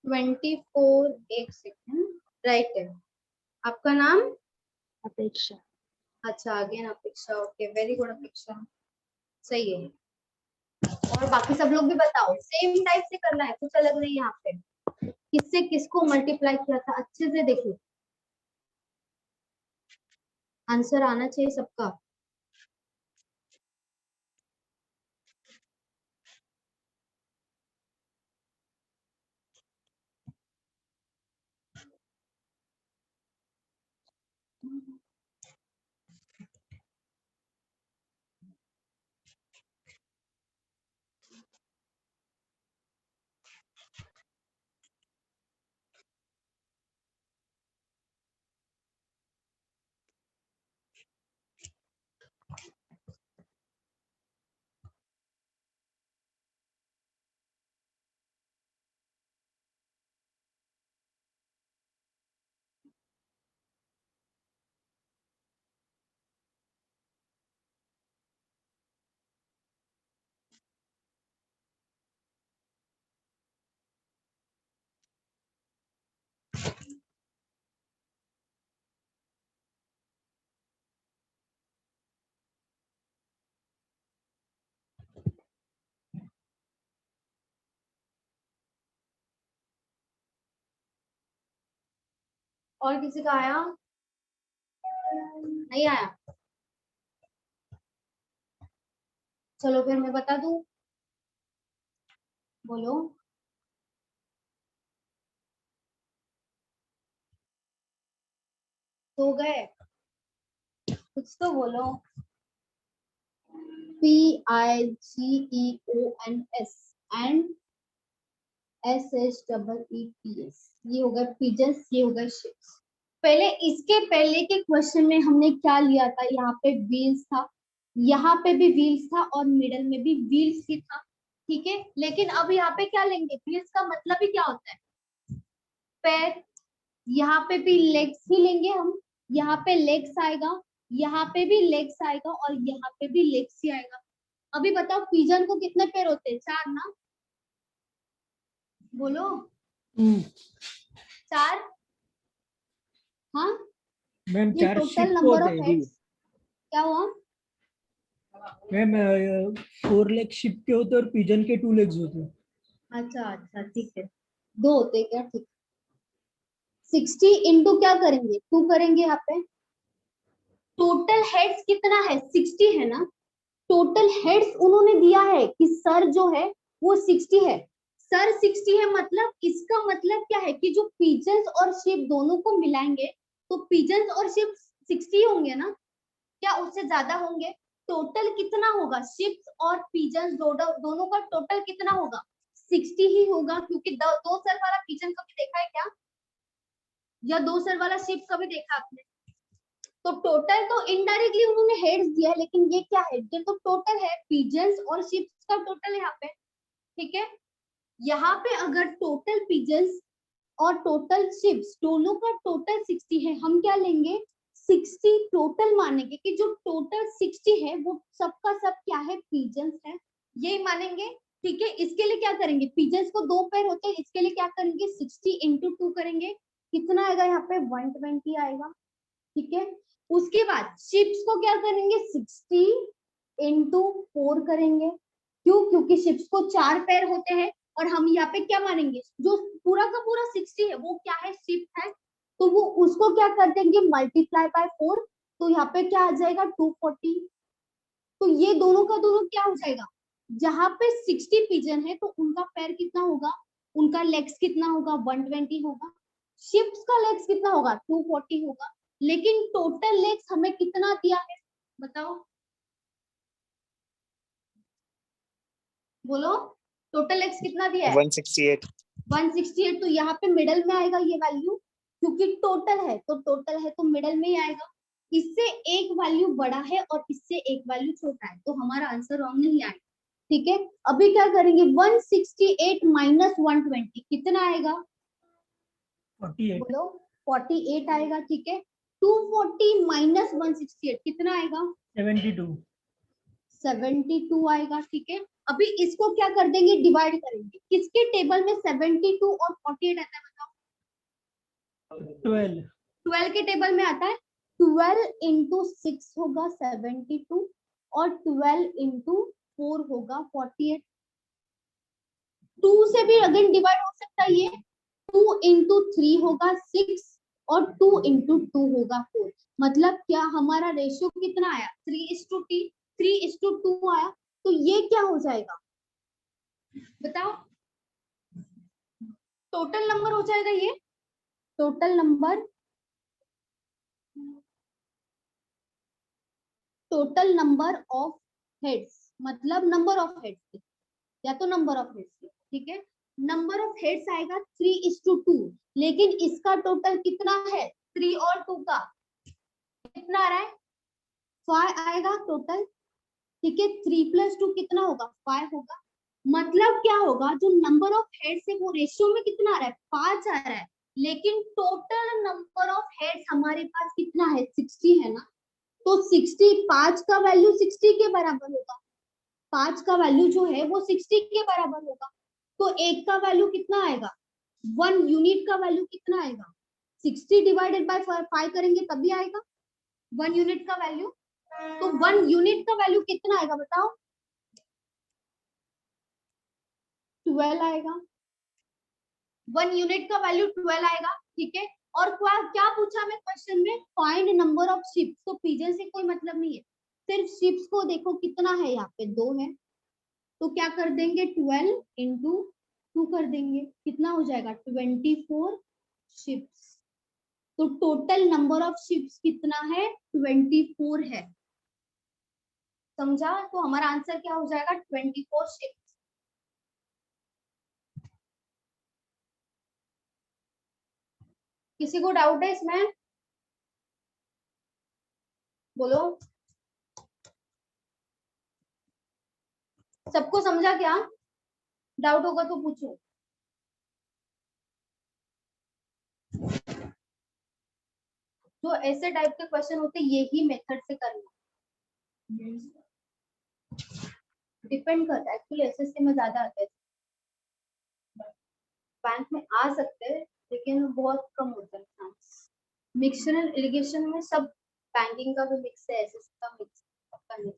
24, एक सेकंड, राइट है। आपका नाम? अपेक्षा। अच्छा, अगेन अपेक्षा, ओके, वेरी गुड अपेक्षा, सही है। और बाकी सब लोग भी बताओ, सेम टाइप से करना है, कुछ अलग नहीं है यहाँ पे। किससे किसको मल्टीप्लाई किया था अच्छे से देखो, आंसर आना चाहिए सबका। और किसी का आया? नहीं आया? चलो फिर मैं बता दूं, बोलो। सो गए? कुछ तो बोलो। PIGEONS एंड SHEEPS, ये होगा पिजन्स, ये होगा शिप्स। पहले इसके पहले के क्वेश्चन में हमने क्या लिया था? यहाँ पे व्हील्स था, यहाँ पे भी व्हील्स था और मिडल में भी व्हील्स ही था, ठीक है। लेकिन अब यहाँ पे क्या लेंगे? व्हील्स का मतलब ही क्या होता है? पैर। यहाँ पे भी लेग्स ही लेंगे हम, यहाँ पे लेग्स आएगा, यहाँ पे भी लेग्स आएगा और यहाँ पे भी लेग्स ही आएगा। अभी बताओ पिजन को कितने पैर होते हैं? 4 ना? बोलो। 4? हाँ, मैम ये 4 टोटल शिप को नंबर होते ऑफ हैं। हेड्स। क्या हुआ? मैम 4 लेग शिप के होते हैं और पिजन के 2 लेग्स होते हैं। अच्छा अच्छा, ठीक है, 2 होते हैं क्या? ठीक। 60 इंटू क्या करेंगे? 2 करेंगे। यहाँ पे टोटल हेड्स कितना है? 60 है ना? टोटल हेड्स उन्होंने दिया है कि सर जो है वो 60 है। सर 60 है, मतलब इसका मतलब क्या है कि जो पिजन्स और शिप दोनों को मिलाएंगे तो पिजन्स और शिप 60 होंगे ना? क्या उससे ज्यादा होंगे? टोटल कितना होगा? शिप्स और पिजन्स दोनों का टोटल कितना होगा? 60 ही होगा, क्योंकि दो सर वाला पिजन कभी देखा है क्या? या 2 सर वाला शिप कभी देखा आपने? तो टोटल तो इनडायरेक्टली उन्होंने हेड्स दिया है, लेकिन ये क्या है? ये तो टोटल है, पिजन्स और शिप्स का टोटल है यहाँ पे, ठीक है। यहाँ पे अगर टोटल पिजन्स और टोटल शिप्स दोनों का टोटल 60 है, हम क्या लेंगे? 60 टोटल मानेंगे कि जो टोटल 60 है वो सबका सब क्या है? पिजन्स है, यही मानेंगे, ठीक है। इसके लिए क्या करेंगे? पिजन्स को 2 पैर होते हैं, इसके लिए क्या करेंगे? 60 इंटू 2 करेंगे। कितना आएगा? यहाँ पे 120 आएगा, ठीक है। उसके बाद शिप्स को क्या करेंगे? 60 इंटू 4 करेंगे। क्यों? क्योंकि शिप्स को 4 पैर होते हैं और हम यहाँ पे क्या मानेंगे? जो पूरा का पूरा 60 है वो क्या है? शिप है, तो वो उसको क्या कर देंगे? Multiply by 4। तो यहाँ पे क्या आ जाएगा? 240। तो ये दोनों का दोनों क्या हो जाएगा? जहां पे 60 पिजन है तो उनका पैर कितना होगा? उनका लेग्स कितना होगा? 120 होगा। शिप्स का लेग्स कितना होगा? 240 होगा। लेकिन टोटल लेग्स हमें कितना दिया है? बताओ, बोलो। टोटल लेग्स कितना दिया है? 168. 168। तो यहाँ पे मिडल में आएगा ये वैल्यू, क्योंकि टोटल है तो टोटल है तो मिडल में ही आएगा। इससे एक वैल्यू बड़ा है और इससे एक वैल्यू छोटा है, तो हमारा आंसर रॉन्ग नहीं आएगा, ठीक है। अभी क्या करेंगे? 168 माइनस 120 कितना आएगा? 48। बोलो। 48 आएगा, ठीक है। 240 माइनस 168 कितना आएगा? 72। 72 आएगा, ठीक है। अभी इसको क्या कर देंगे? डिवाइड करेंगे। किसके टेबल में 72 और 48 आता है? बताओ। 12। 12 के टेबल में आता है। 12 इंटू 6 होगा 72 और 12 इंटू 4 होगा 48। 2 से भी अगेन डिवाइड हो सकता है ये। 2 इंटू 3 होगा 6 और 2 इंटू 2 होगा 4। मतलब क्या हमारा रेशियो कितना आया? 3:2 आया। तो ये क्या हो जाएगा? बताओ। टोटल नंबर हो जाएगा ये। टोटल नंबर ऑफ हेड्स, मतलब नंबर ऑफ हेड्स या तो नंबर ऑफ हेड्स, ठीक है। नंबर ऑफ हेड्स आएगा 3:2, लेकिन इसका टोटल कितना है? 3 और 2 का कितना आ रहा है? 5 आएगा टोटल, ठीक है। 3 + 2 कितना होगा? 5 होगा। मतलब क्या होगा? जो नंबर ऑफ हेड्स है वो रेशियो में कितना आ रहा है? 5 आ रहा है, लेकिन टोटल नंबर ऑफ हेड्स हमारे पास कितना है? 60 है ना? तो 60, 5 का वैल्यू 60 के बराबर होगा। 5 का वैल्यू जो है वो 60 के बराबर होगा। तो एक का वैल्यू कितना आएगा? 1 यूनिट का वैल्यू कितना आएगा? 60 डिवाइडेड बाय 5 करेंगे तभी आएगा 1 यूनिट का वैल्यू। तो 1 यूनिट का वैल्यू कितना आएगा? बताओ। 12 आएगा। 1 यूनिट का वैल्यू 12 आएगा, ठीक है। और क्या पूछा हमें क्वेश्चन में, फाइंड नंबर ऑफ शिप्स। तो पिजन से कोई मतलब नहीं है, सिर्फ शिप्स को देखो कितना है, यहाँ पे 2 है, तो क्या कर देंगे 12 इंटू 2 कर देंगे, कितना हो जाएगा 24 शिप्स। तो टोटल नंबर ऑफ शिप्स कितना है 24 है, समझा। तो हमारा आंसर क्या हो जाएगा 24 शिप्स। किसी को डाउट है इसमें, बोलो। सबको समझा क्या, डाउट होगा तो पूछो। जो ऐसे टाइप के क्वेश्चन होते हैं यही मेथड से करना, डिपेंड करता है एक्चुअली, एसएससी में ज्यादा आता है, बैंक में आ सकते हैं लेकिन बहुत कम होता है चांस। मिक्सचर एंड इरिगेशन में सब बैंकिंग का भी मिक्स है, एसएससी का मिक्स है।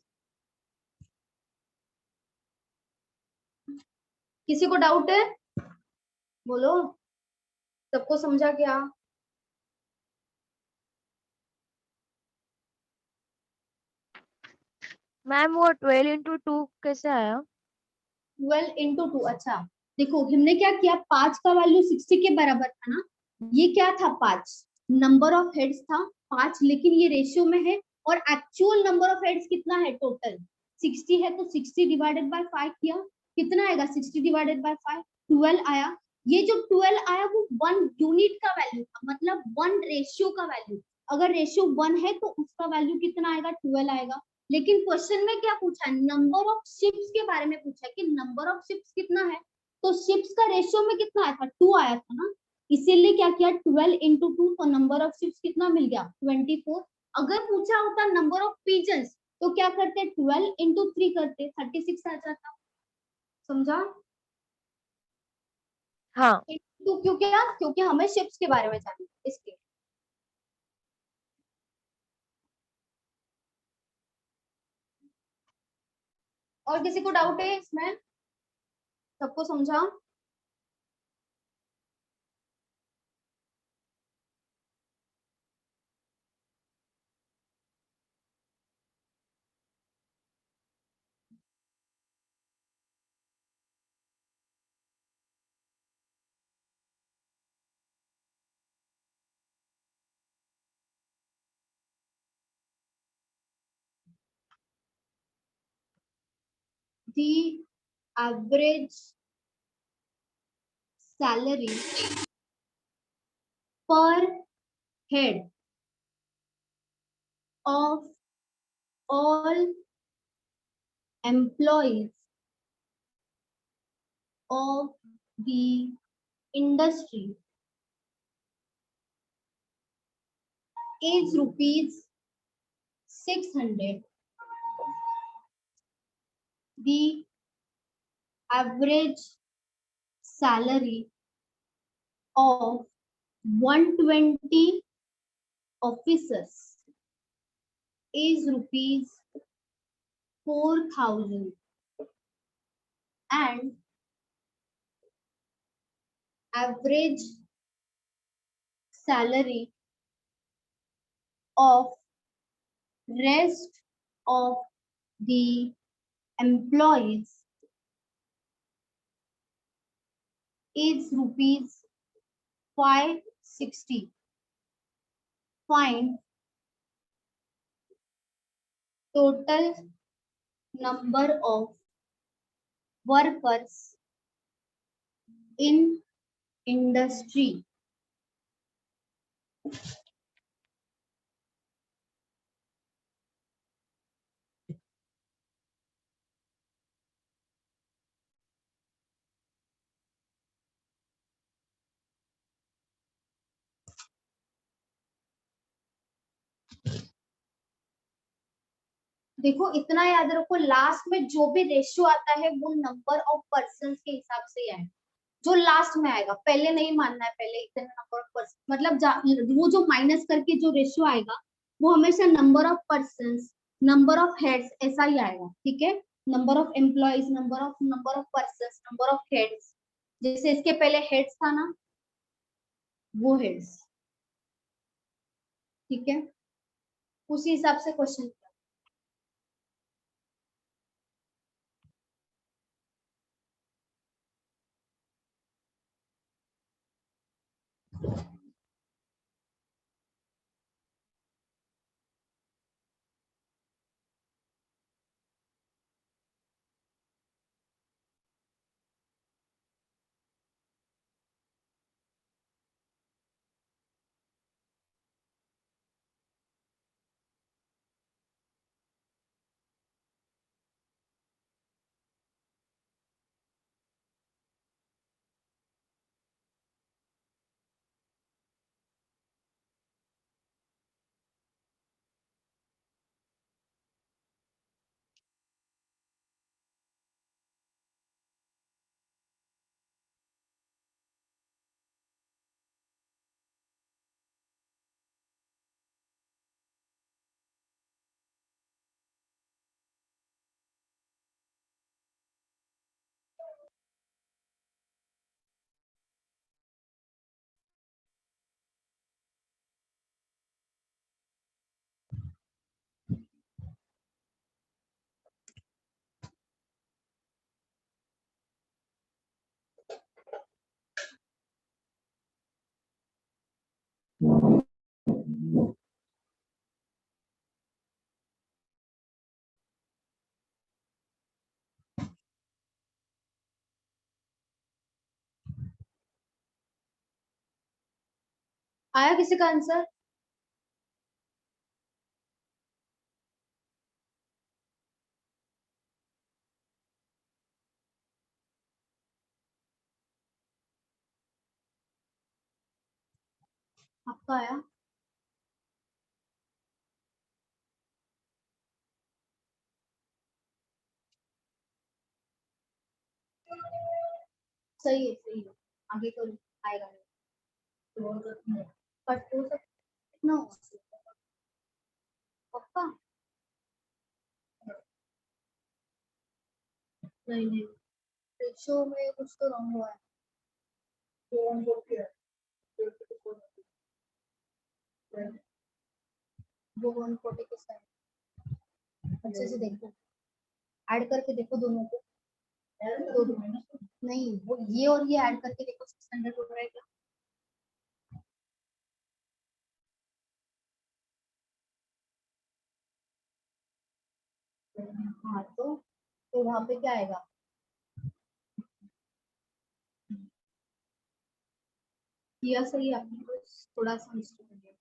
किसी को डाउट है, बोलो। सबको समझा क्या, मैम वो 12 into 2 कैसे आया? 12 इंटू 2। अच्छा देखो, हमने क्या किया, 5 का वैल्यू 60 के बराबर था ना, ये क्या था 5 नंबर ऑफ हेड्स था 5, लेकिन ये रेशियो में है, और एक्चुअल नंबर ऑफ हेड्स कितना है टोटल 60 है, तो 60 डिवाइडेड बाय 5 किया, कितना आएगा 60 डिवाइडेड बाय 5 12 आया। ये जो 12 आया वो 1 यूनिट का वैल्यू था, मतलब 1 रेशियो का वैल्यू। अगर रेशियो 1 है तो उसका वैल्यू कितना आएगा 12 आएगा। लेकिन क्वेश्चन में क्या पूछा है, नंबर ऑफ शिप्स के बारे में पूछा है कि नंबर ऑफ शिप्स कितना है, तो शिप्स का रेशियो में कितना आया था 2 आया था ना, इसीलिए क्या किया 12 इंटू 2, तो नंबर ऑफ शिप्स कितना मिल गया 24। अगर पूछा होता नंबर ऑफ पिजन्स तो क्या करते 12 इंटू 3 करते 36 आ जाता, समझा। हाँ। तो क्योंकि हमें शिप्स के बारे में जानना है इसके। और किसी को डाउट है इसमें, सबको समझा। The average salary per head of all employees of the industry is rupees 600. The average salary of 120 officers is rupees 4,000, and average salary of rest of the employees is rupees 560. Find total number of workers in industry. देखो इतना याद रखो, लास्ट में जो भी रेशियो आता है वो नंबर ऑफ पर्सन के हिसाब से ही है, जो लास्ट में आएगा, पहले नहीं मानना है, पहले इतने नंबर ऑफ पर्सन, मतलब वो जो माइनस करके जो रेशियो आएगा वो हमेशा number of person, number of heads ऐसा ही आएगा, ठीक है। Number of employees, number of person, number of heads, जैसे इसके पहले हेड्स था ना, वो हेड्स। ठीक है, उसी हिसाब से क्वेश्चन। आया किसी का आंसर? आपका आया? सही है, सही है, आगे करो, आएगा। कट हो सकता कितना हो सकता? पक्का? नहीं नहीं, रेशो में कुछ तो रॉन्ग हुआ है। वो 140 के साथ अच्छे से देखो, ऐड करके देखो दोनों को। नहीं, वो ये और ये ऐड करके देखो, 600 हो रहा है क्या? हाँ, तो वहां पे क्या आएगा? किया सही आपने, बस थोड़ा सा मिस्टेक हो गया।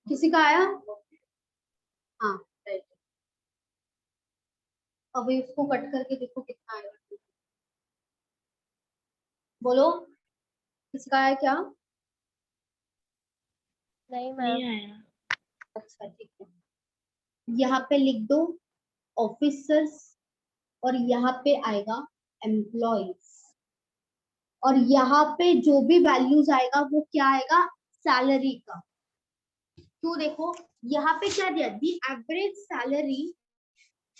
किसी का आया? हाँ, राइट। अभी उसको कट करके देखो कितना आएगा। बोलो, किसी का आया क्या? नहीं नहीं मैम। आया। अच्छा, ठीक है, यहाँ पे लिख दो ऑफिसर्स और यहाँ पे आएगा एम्प्लॉइज, और यहाँ पे जो भी वैल्यूज आएगा वो क्या आएगा? सैलरी का। तो देखो यहाँ पे क्या दिया? दी एवरेज सैलरी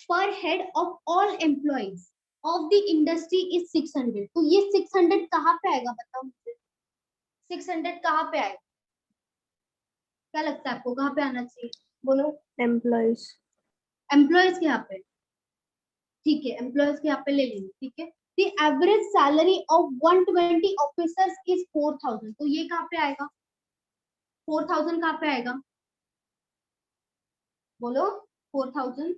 पर head of all employees of the industry is 600। तो ये 600 कहाँ पे आएगा? बताओ मुझे, 600 कहाँ पे आएगा? क्या लगता है आपको, कहाँ पे आना चाहिए? बोलो। एम्प्लॉइज। एम्प्लॉइज के यहाँ पे, ठीक है, एम्प्लॉइज के यहाँ पे ले लेंगे, ठीक है। The average salary of 120 officers is 4000। तो ये कहाँ पे आएगा? 4000 कहाँ पे आएगा? बोलो, 4000।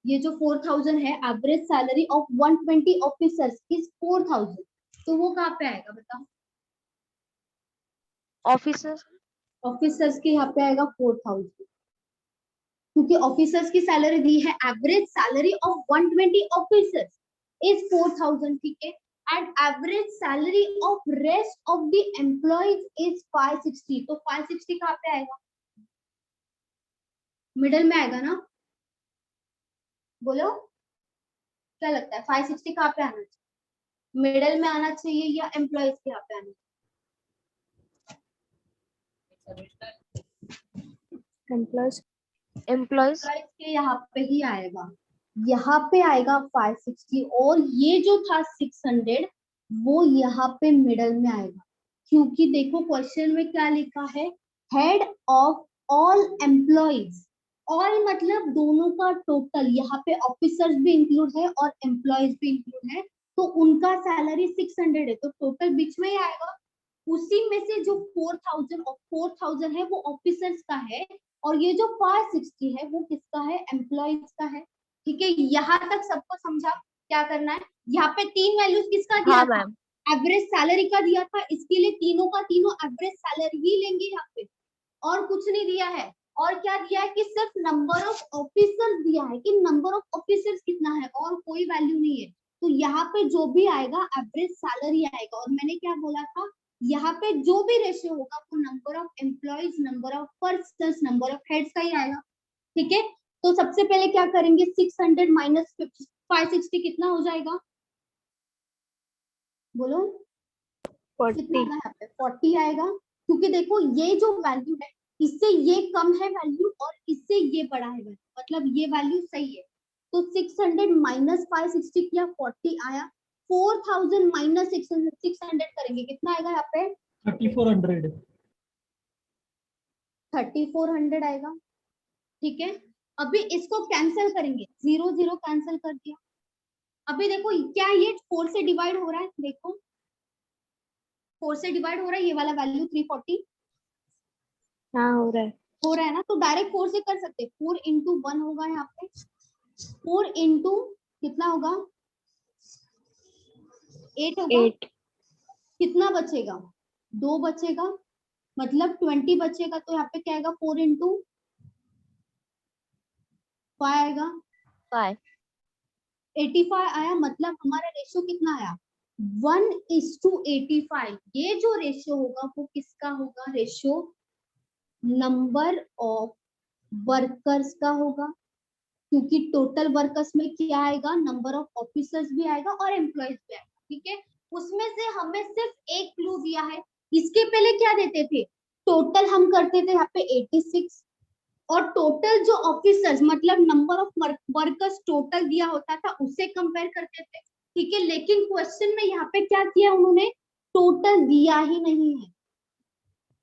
ये जो 4000 है, average salary of 120 officers is 4000, तो वो कहाँ पे आएगा? बताओ। ऑफिसर। ऑफिसर्स के यहाँ पे आएगा 4000, क्योंकि ऑफिसर्स की सैलरी दी है, average salary of 120 officers is 4000, ठीक है। And average salary of rest of the employees is 560। तो 560 कहाँ पे आएगा? मिडल में आएगा ना? बोलो, क्या लगता है 560 कहाँ पे आना चाहिए? मिडल में आना चाहिए या एम्प्लॉइज के यहाँ पे आना एम्प्लॉइज। एम्प्लॉइज। चाहिए? के यहाँ पे ही आएगा, यहाँ पे आएगा 560, और ये जो था 600 वो यहाँ पे मिडल में आएगा। क्योंकि देखो क्वेश्चन में क्या लिखा है, head of all employees. All मतलब दोनों का टोटल, यहाँ पे ऑफिसर्स भी इंक्लूड है और एम्प्लॉइज भी इंक्लूड है, तो उनका सैलरी 600 है, तो टोटल बीच में ही आएगा। उसी में से जो 4000 है वो ऑफिसर्स का है, और ये जो 560 है वो किसका है, एम्प्लॉइज का है। ठीक है, यहाँ तक सबको समझा। क्या करना है, यहाँ पे तीन वैल्यूज किसका दिया हाँ था, मैम। एवरेज सैलरी का दिया था, इसके लिए तीनों का तीनों एवरेज सैलरी ही लेंगे यहाँ पे, और कुछ नहीं दिया है। और क्या दिया है कि सिर्फ नंबर ऑफ ऑफिसर्स दिया है, कि नंबर ऑफ ऑफिसर्स कितना है, और कोई वैल्यू नहीं है। तो यहाँ पे जो भी आएगा एवरेज सैलरी आएगा। और मैंने क्या बोला था, यहाँ पे जो भी रेशियो होगा वो number of employees, number of persons, number of heads का ही आएगा। ठीक है, तो सबसे पहले क्या करेंगे, 600 माइनस 560 कितना हो जाएगा, बोलो 40. कितना आएगा, यहाँ पे 40 आएगा। क्योंकि देखो ये जो वैल्यू है, इससे ये कम है वैल्यू और इससे ये बड़ा है वैल्यू, मतलब ये वैल्यू सही है। तो 600 माइनस 560 किया, 40 आया। 4000 माइनस 600 करेंगे, कितना आएगा यहाँ पे, 3400। 3400 आएगा। ठीक है, अभी इसको कैंसिल करेंगे, 0 0 कैंसिल कर दिया। अभी देखो क्या ये 4 से डिवाइड हो रहा है, देखो 4 से डिवाइड हो रहा है, ये वाला वैल्यू 340 हाँ हो रहा है. हो रहा है ना, तो डायरेक्ट 4 से कर सकते हैं। 4 इंटू 1 होगा यहाँ पे, 4 इंटू कितना होगा, 8 होगा। 8. कितना बचेगा, 2 बचेगा, मतलब 20 बचेगा। तो यहाँ पे क्या आएगा, 4 इंटू 5 आएगा, 5. 85 आया। मतलब हमारा रेशियो कितना आया, 1:85। ये जो रेशियो होगा वो किसका होगा, रेशियो नंबर ऑफ वर्कर्स का होगा। क्योंकि टोटल वर्कर्स में क्या आएगा, नंबर ऑफ ऑफिसर्स भी आएगा और एम्प्लॉयज भी आएगा। ठीक है, उसमें से हमें सिर्फ एक क्लू दिया है। इसके पहले क्या देते थे, टोटल हम करते थे यहाँ पे 86, और टोटल जो ऑफिसर्स मतलब नंबर ऑफ वर्कर्स टोटल दिया होता था उससे कंपेयर करते थे। ठीक है, लेकिन क्वेश्चन में यहाँ पे क्या किया उन्होंने, टोटल दिया ही नहीं है,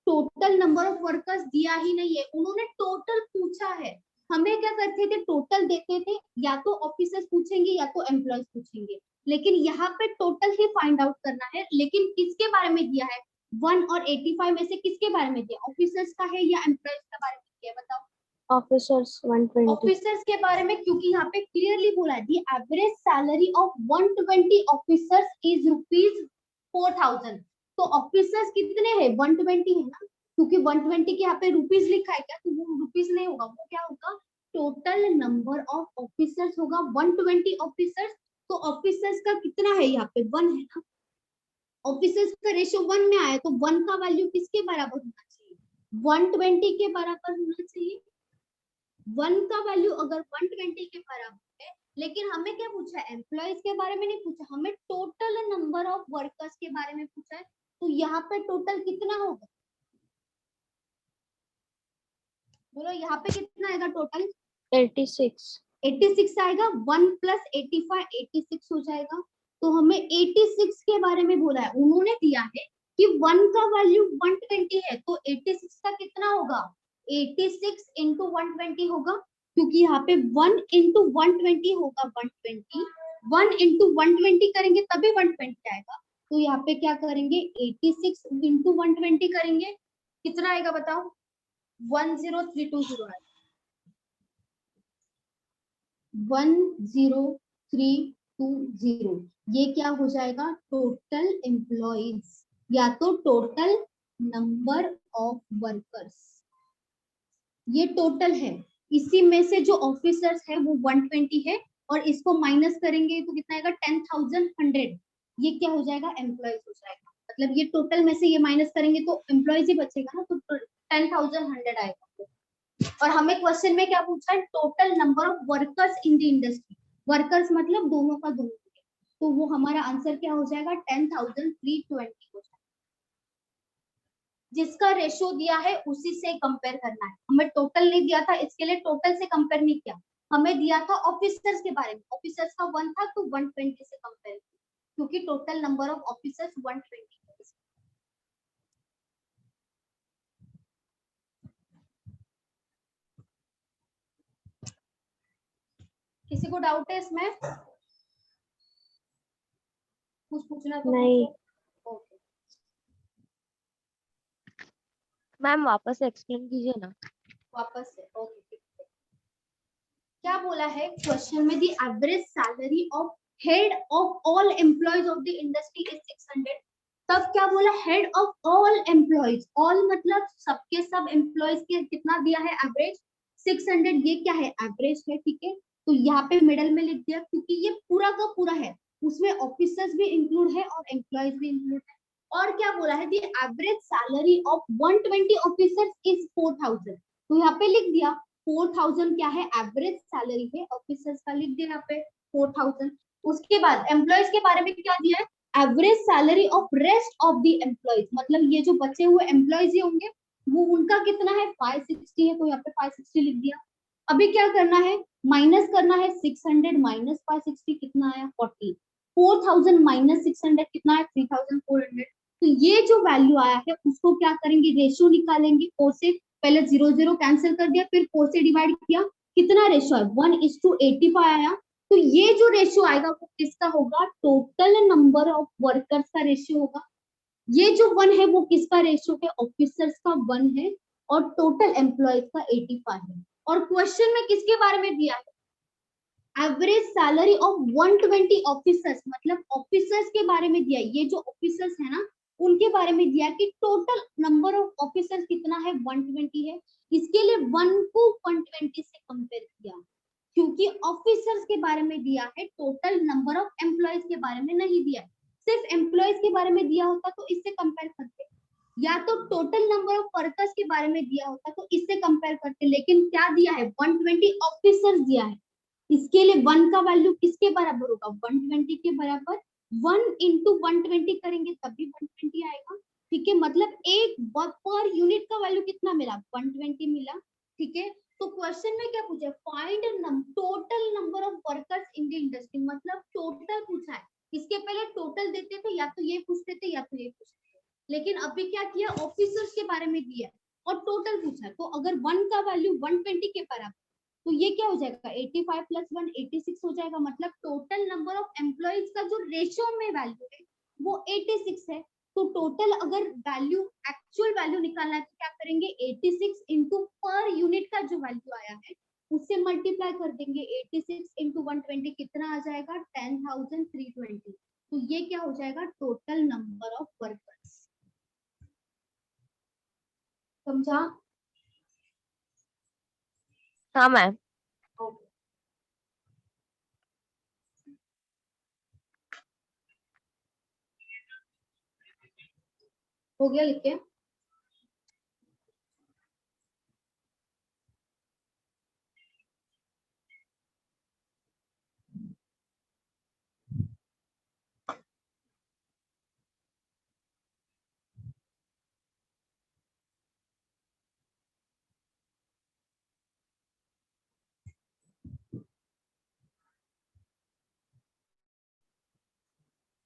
टोटल नंबर ऑफ वर्कर्स दिया ही नहीं है, उन्होंने टोटल पूछा है। हमें क्या करते थे, टोटल देते थे, या तो ऑफिसर्स पूछेंगे या तो एम्प्लॉयज पूछेंगे, लेकिन यहाँ पे टोटल ही फाइंड आउट करना है। लेकिन किसके बारे में दिया है, 1 और 85 में से किसके बारे में दिया, ऑफिसर्स का है या एम्प्लॉयज के बारे में दिया है, बताओ। Officers 120. ऑफिसर्स के बारे में, क्योंकि यहाँ पे क्लियरली बोला है the average salary of 120 officers is ₹4000। तो ऑफिसर्स कितने हैं, 120 है ना, क्योंकि 120 के यहाँ पे रुपीज लिखा है क्या, तो वो रुपीज नहीं होगा, वो क्या होगा, टोटल नंबर ऑफ ऑफिसर्स होगा 120 ऑफिसर्स। तो ऑफिसर्स का कितना है, यहाँ पे 1 है ना, ऑफिसर्स का रेशियो 1 में आया, तो 1 का वैल्यू किसके बराबर होना चाहिए, 120 के बराबर होना चाहिए। 1 का वैल्यू अगर 120 के बराबर है, लेकिन हमें क्या पूछा है, एम्प्लॉयज के बारे में नहीं पूछा, हमें टोटल नंबर ऑफ वर्कर्स के बारे में पूछा है। तो यहाँ पे टोटल कितना होगा, बोलो यहाँ पे कितना आएगा टोटल, 86. 86 आएगा। 1 प्लस 85 86 हो जाएगा। तो हमें 86 के बारे में बोला है, उन्होंने दिया है कि 1 का वैल्यू 120 है, तो 86 का कितना होगा, 86 इंटू 120 होगा, क्योंकि यहाँ पे 1 इंटू 120 होगा 120, 1 इंटू 120 करेंगे तभी 120 आएगा। तो यहाँ पे क्या करेंगे, 86 इंटू 120 करेंगे, कितना आएगा बताओ, 10320 आएगा, 10320। ये क्या हो जाएगा, टोटल एम्प्लॉइज या तो टोटल नंबर ऑफ वर्कर्स, ये टोटल है। इसी में से जो ऑफिसर्स है वो 120 है, और इसको माइनस करेंगे तो कितना आएगा, 10100। ये क्या हो जाएगा, एम्प्लॉइज हो जाएगा। मतलब ये टोटल में से ये माइनस करेंगे तो एम्प्लॉइज ही बचेगा ना, तो 10100 आएगा। और हमें क्वेश्चन में क्या पूछा है, total number of workers in the industry, workers मतलब दोनों का दोनों, तो वो हमारा आंसर क्या हो जाएगा, 10320 हो जाएगा। जिसका रेशियो दिया है उसी से कंपेयर करना है, हमें टोटल नहीं दिया था, इसके लिए टोटल से कंपेयर नहीं किया, हमें दिया था ऑफिसर्स के बारे में, ऑफिसर्स का 1 था तो 120 से कंपेयर किया, क्योंकि टोटल नंबर ऑफ ऑफिसर्स 120 है। को डाउट है इसमें? कुछ पूछना तो नहीं। पूछो। ओके, मैम वापस एक्सप्लेन कीजिए ना। वापस से ओके ठीक है। क्या बोला है क्वेश्चन में? The average salary of head of all employees of the industry is 600। तब क्या बोला? Head of all employees, all मतलब सबके सब एम्प्लॉयज के कितना दिया है एवरेज? 600। ये क्या है? एवरेज है, ठीक है। तो यहाँ पे मिडल में लिख दिया क्योंकि ये पूरा का पूरा है, उसमें ऑफिसर्स भी इंक्लूड है और एम्प्लॉयज भी इंक्लूड है। और क्या बोला है? The average salary of 120 officers is 4000। तो यहाँ पे लिख दिया 4000 क्या है? एवरेज सैलरी है ऑफिसर्स का, लिख दिया यहाँ पे 4000। उसके बाद एम्प्लॉयज के बारे में क्या दिया है? Average salary of rest of the employees, मतलब ये जो बचे हुए एम्प्लॉयज होंगे वो उनका कितना है? 560 है, तो यहाँ पे 560 लिख दिया। अभी क्या करना है? माइनस करना है। 600 माइनस 560 कितना आया? 40। 4000 माइनस 600 कितना है? 3400। तो ये जो वैल्यू आया है उसको क्या करेंगे? रेशियो निकालेंगे। 4 से पहले 0 0 कैंसिल कर दिया, फिर 4 से डिवाइड किया, कितना रेशियो है? 1:85 आया। तो ये जो रेशियो आएगा वो किसका होगा? टोटल नंबर ऑफ वर्कर्स का रेशियो होगा। ये जो 1 है वो किसका रेशियो है? ऑफिसर्स का 1 है और टोटल एम्प्लॉयज का 85 है। और क्वेश्चन में किसके बारे में दिया है? एवरेज सैलरी ऑफ 120 ऑफिसर्स, मतलब ऑफिसर्स के बारे में दिया है। ये जो ऑफिसर्स है ना उनके बारे में दिया कि टोटल नंबर ऑफ ऑफिसर्स कितना है? 120 है। इसके लिए 1 को 120 से कंपेयर किया क्योंकि ऑफिसर्स के बारे में दिया है, टोटल नंबर ऑफ एम्प्लॉयज के बारे में नहीं दिया है। सिर्फ एम्प्लॉयज के बारे में दिया होता तो इससे कंपेयर करते, या तो टोटल नंबर ऑफ वर्कर्स के बारे में दिया होता तो इससे कंपेयर करते। लेकिन क्या दिया है? 120 ऑफिसर्स दिया है। इसके लिए 1 का वैल्यू किसके बराबर होगा? 120 के बराबर। 1 इंटू 120 करेंगे तभी 120 आएगा, ठीक है। मतलब एक पर यूनिट का वैल्यू कितना मिला? 120 मिला, ठीक है। तो क्वेश्चन में क्या पूछा? Find total number of workers in the industry, मतलब टोटल पूछा है। इसके पहले टोटल देते थे, या तो ये पूछते थे या तो ये पूछते थे, लेकिन अभी क्या किया? ऑफिसर्स के बारे में दिया और टोटल पूछा। तो अगर 1 का वैल्यू 120 के बराबर, तो ये क्या हो जाएगा? 85 प्लस 1 86 हो जाएगा। मतलब टोटल नंबर ऑफ एम्प्लॉयज का जो रेशियो में वैल्यू है वो 86 है। तो टोटल अगर वैल्यू, एक्चुअल वैल्यू निकालना है तो क्या करेंगे? 86 इंटू पर यूनिट का जो वैल्यू आया है उससे मल्टीप्लाई कर देंगे। 86 इंटू 120 कितना आ जाएगा? 10,320। तो ये क्या हो जाएगा? Total number of workers. समझा? हाँ मैम। Okay. हो गया लिख के?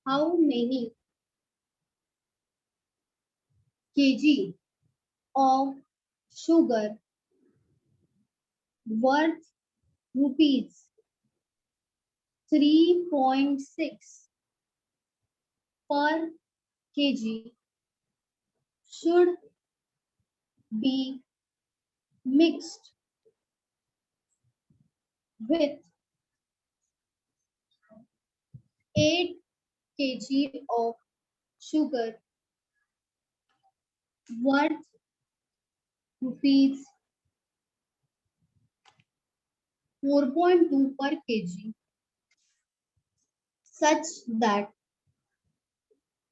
How many kg of sugar worth rupees 3.6 per kg should be mixed with 8 kg of sugar worth rupees 4.2 per kg, such that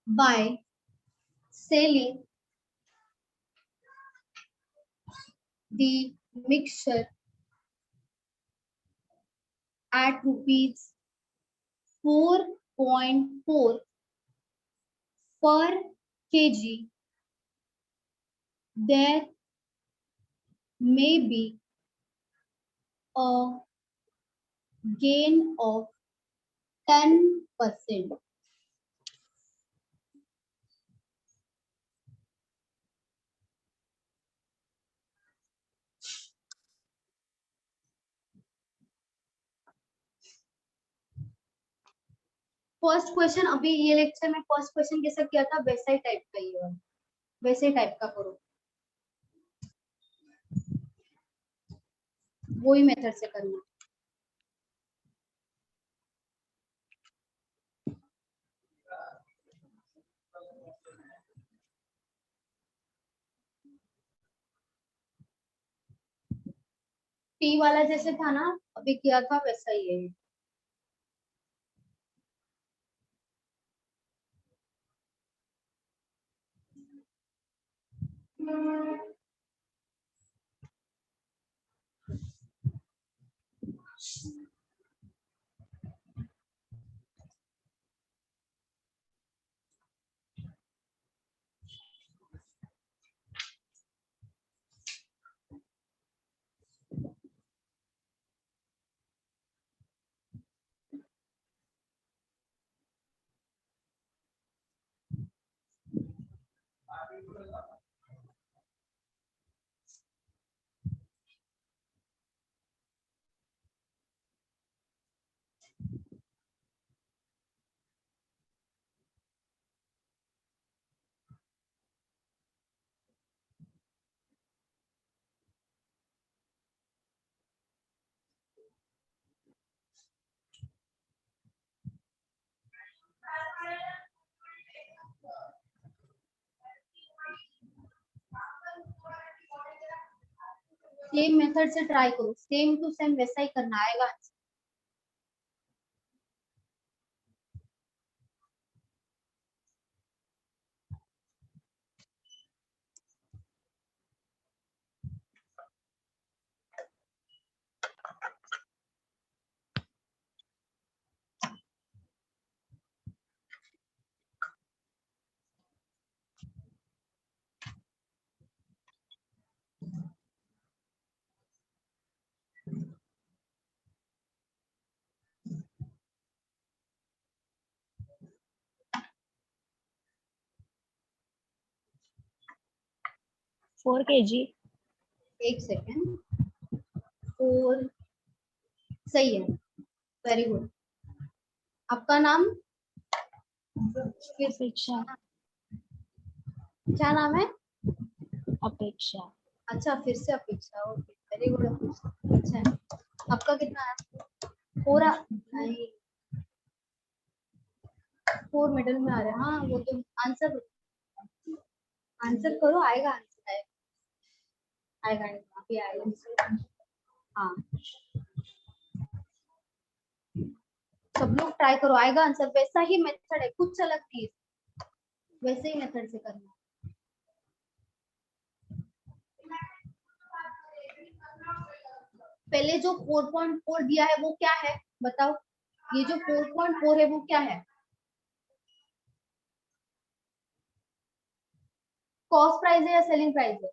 by selling the mixture at rupees 4.4 per kg, there may be a gain of 10%. First question अभी ये लेक्चर में फर्स्ट क्वेश्चन कैसा किया था वैसा ही टाइप का ये वाला, वैसे ही टाइप का करो, वही मेथड से करना। टी वाला जैसे था ना अभी किया था वैसा ही है। सेम मेथड से ट्राई करो, सेम टू सेम वैसा ही करना आएगा। Four kg. एक सेकेंड, और सही है, वेरी गुड। आपका नाम अपेक्षा. क्या नाम है? अपेक्षा. अच्छा फिर से अपेक्षा, ओके वेरी गुड अपेक्षा, अच्छा है। आपका कितना है? पूरा नहीं, 4 मिडिल में आ रहा है। हाँ वो तो आंसर, आंसर करो, आएगा आंसर, आएगा आएगा अभी आएगा। हाँ सब लोग ट्राई करो, आएगा आंसर। वैसा ही मेथड है, कुछ अलग नहीं है, वैसे ही मेथड से करना। पहले जो 4.4 दिया है वो क्या है बताओ? ये जो 4.4 है वो क्या है? कॉस्ट प्राइस है या सेलिंग प्राइस है?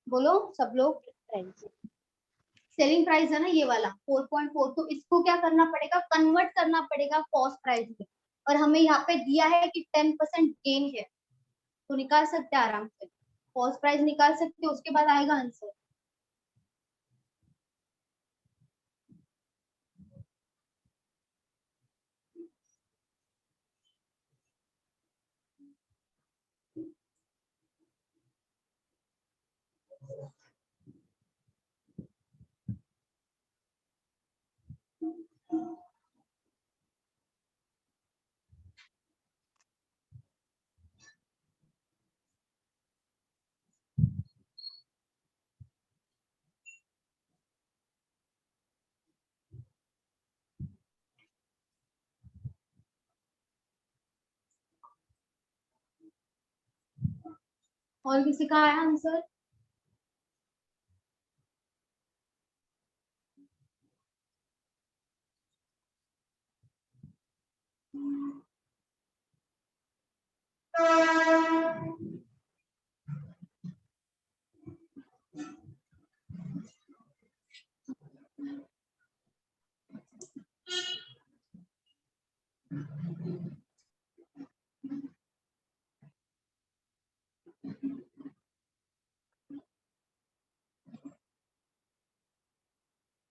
बोलो सब लोग। सेलिंग प्राइस है ना ये वाला 4.4, तो इसको क्या करना पड़ेगा? कन्वर्ट करना पड़ेगा कॉस्ट प्राइस में। और हमें यहाँ पे दिया है कि 10% गेन है, तो निकाल सकते हैं आराम से, कॉस्ट प्राइस निकाल सकते हैं, उसके बाद आएगा आंसर। और किसी का आया आंसर?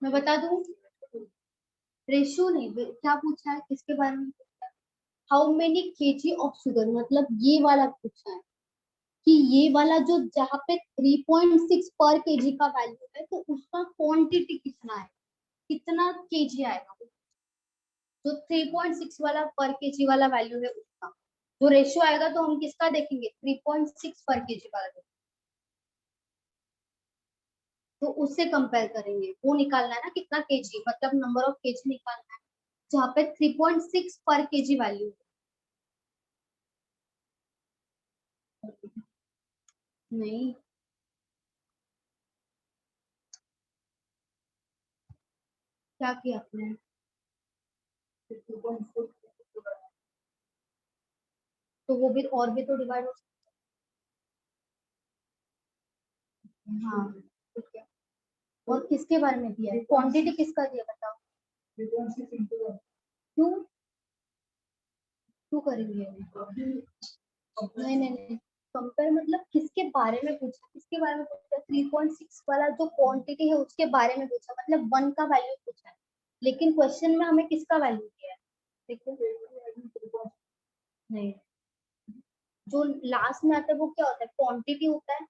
मैं बता दूं, रेशियो नहीं, क्या पूछा है, किसके बारे में पूछा है? How many KG of sugar, मतलब ये वाला पूछा है कि ये वाला जो जहाँ पे 3.6 पर केजी का वैल्यू है, तो उसका क्वांटिटी कितना है, कितना केजी आएगा। जो 3.6 वाला पर केजी वाला वैल्यू है उसका जो रेशियो आएगा, तो हम किसका देखेंगे, 3.6 पर केजी वाला देखेंगे, तो उससे कंपेयर करेंगे, वो निकालना है ना कितना केजी, मतलब नंबर ऑफ केजी निकालना है जहाँ पे 3.6 पर केजी वैल्यू है। नहीं, क्या किया आपने, तो वो भी और भी तो डिवाइड हो सकता है। हाँ ठीक है, और किसके बारे में दिया है, क्वांटिटी किसका दिया बताओ, क्यों क्यों करेंगे, नहीं नहीं नहीं, कंपेयर मतलब किसके बारे में पूछा, किसके बारे में पूछा, 3.6 वाला जो क्वांटिटी है उसके बारे में पूछा, मतलब 1 का वैल्यू पूछा है, लेकिन क्वेश्चन में हमें किसका वैल्यू दिया है, देखो नहीं, जो लास्ट में आता है वो क्या होता है, क्वांटिटी होता है,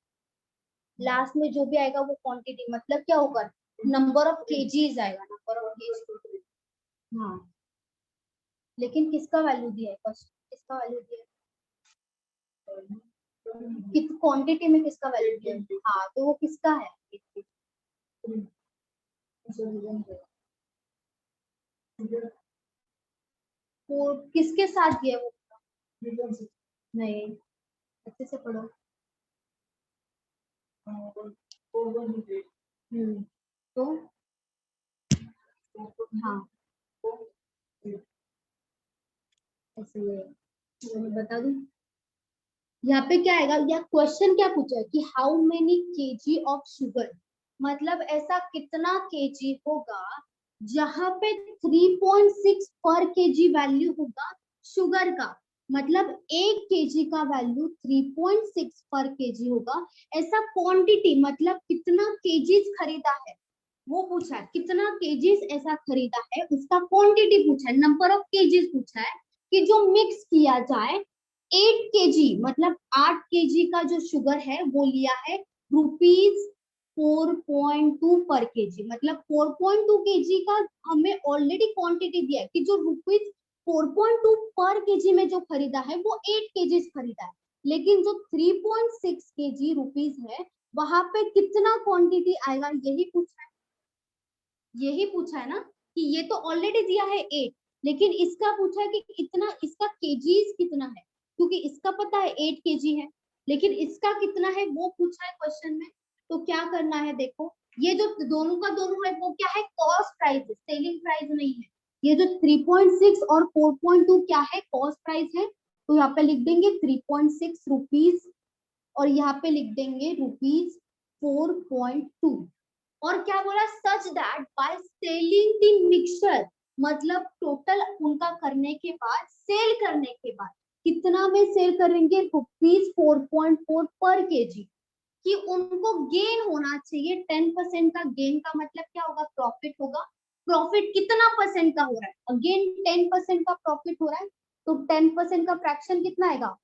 लास्ट में जो भी आएगा वो क्वांटिटी, मतलब क्या होगा, नंबर ऑफ केजीज आएगा, नंबर ऑफ केजी। हाँ, लेकिन किसका वैल्यू दिया है, फर्स्ट किसका वैल्यू दिया है, किस क्वांटिटी में किसका वैल्यू दिया है, हाँ तो वो किसका है, वो किसके साथ दिया है वो, नहीं, अच्छे से पढ़ो। तो हाँ ऐसे मैं बता दूं, यहाँ पे क्या आएगा, या क्वेश्चन क्या पूछा है कि how many KG of sugar, मतलब ऐसा कितना केजी होगा जहां पे 3.6 पर केजी वैल्यू होगा शुगर का, मतलब 1 केजी का वैल्यू 3.6 पर केजी होगा, ऐसा क्वांटिटी मतलब कितना केजीज खरीदा है वो पूछा है, कितना केजीज ऐसा खरीदा है उसका क्वांटिटी पूछा है, नंबर ऑफ केजीज पूछा है कि जो मिक्स किया जाए 8 केजी, मतलब 8 केजी का जो शुगर है वो लिया है ₹4.2 पर केजी, मतलब 4.2 केजी का हमें ऑलरेडी क्वांटिटी दिया है कि जो ₹4.2 पर केजी में जो खरीदा है वो 8 केजी खरीदा है, लेकिन जो 3.6 केजी रुपीज है वहां पे कितना क्वांटिटी आएगा, यही पूछा है ना, कि ये तो ऑलरेडी दिया है 8, लेकिन इसका पूछा है कि कितना, इसका केजीज कितना है, क्योंकि इसका पता है 8 केजी है, लेकिन इसका कितना है वो पूछा है क्वेश्चन में, तो क्या करना है, देखो ये जो दोनों का दोनों है वो क्या है, कॉस्ट प्राइस है, सेलिंग प्राइस नहीं है, ये जो 3.6 और 4.2 क्या है, कॉस्ट प्राइस है, तो यहाँ पे लिख देंगे 3.6 रुपीज और यहाँ पे लिख देंगे ₹4.2, और क्या बोला, such that by selling the mixture, मतलब टोटल उनका करने के बाद, सेल करने के बाद कितना में सेल करेंगे, ₹4.4 पर केजी, कि उनको गेन होना चाहिए 10% का, गेन का मतलब क्या होगा, प्रॉफिट होगा, प्रॉफिट कितना परसेंट का हो रहा है, अगेन 10% का प्रॉफिट हो रहा है, तो 10% का फ्रैक्शन कितना आएगा,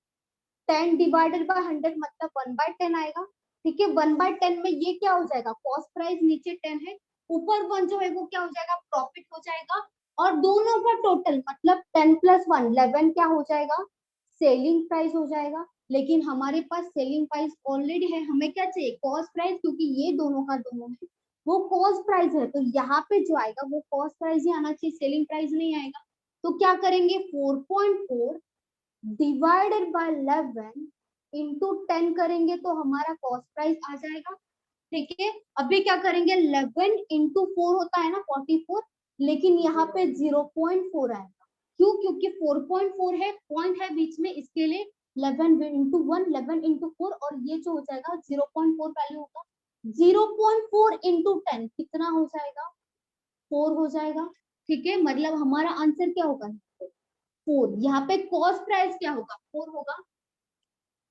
10 डिवाइडेड बाय 100 मतलब 1/10 आएगा, ठीक है, 1/10 में ये क्या हो जाएगा, कॉस्ट प्राइस नीचे 10 है, ऊपर 1 जो है वो क्या हो जाएगा, प्रॉफिट हो जाएगा, और दोनों का टोटल मतलब 10 + 1 11 क्या हो जाएगा, सेलिंग प्राइस हो जाएगा, लेकिन हमारे पास सेलिंग प्राइस ऑलरेडी है, हमें क्या चाहिए, कॉस्ट प्राइस, क्योंकि ये दोनों का दोनों है वो कॉस्ट प्राइस है, तो यहाँ पे जो आएगा वो कॉस्ट प्राइस ही आना चाहिए, सेलिंग प्राइस नहीं आएगा, तो क्या करेंगे, 4.4 डिवाइडेड बाय 11 इंटू 10 करेंगे तो हमारा कॉस्ट प्राइस आ जाएगा, ठीक है, अभी क्या करेंगे, 11 इंटू 4 होता है ना 44, लेकिन यहाँ पे 0.4 आएगा, क्यों, क्योंकि 4.4 है, पॉइंट है बीच में, इसके लिए 11 इंटू 1 11 इंटू 4, और ये जो हो जाएगा 0.4 वैल्यू होगा, 0.4 इंटू 10 कितना हो जाएगा, 4 हो जाएगा, ठीक है, मतलब हमारा आंसर क्या होगा, 4, यहाँ पे कॉस्ट प्राइस क्या होगा, 4 होगा,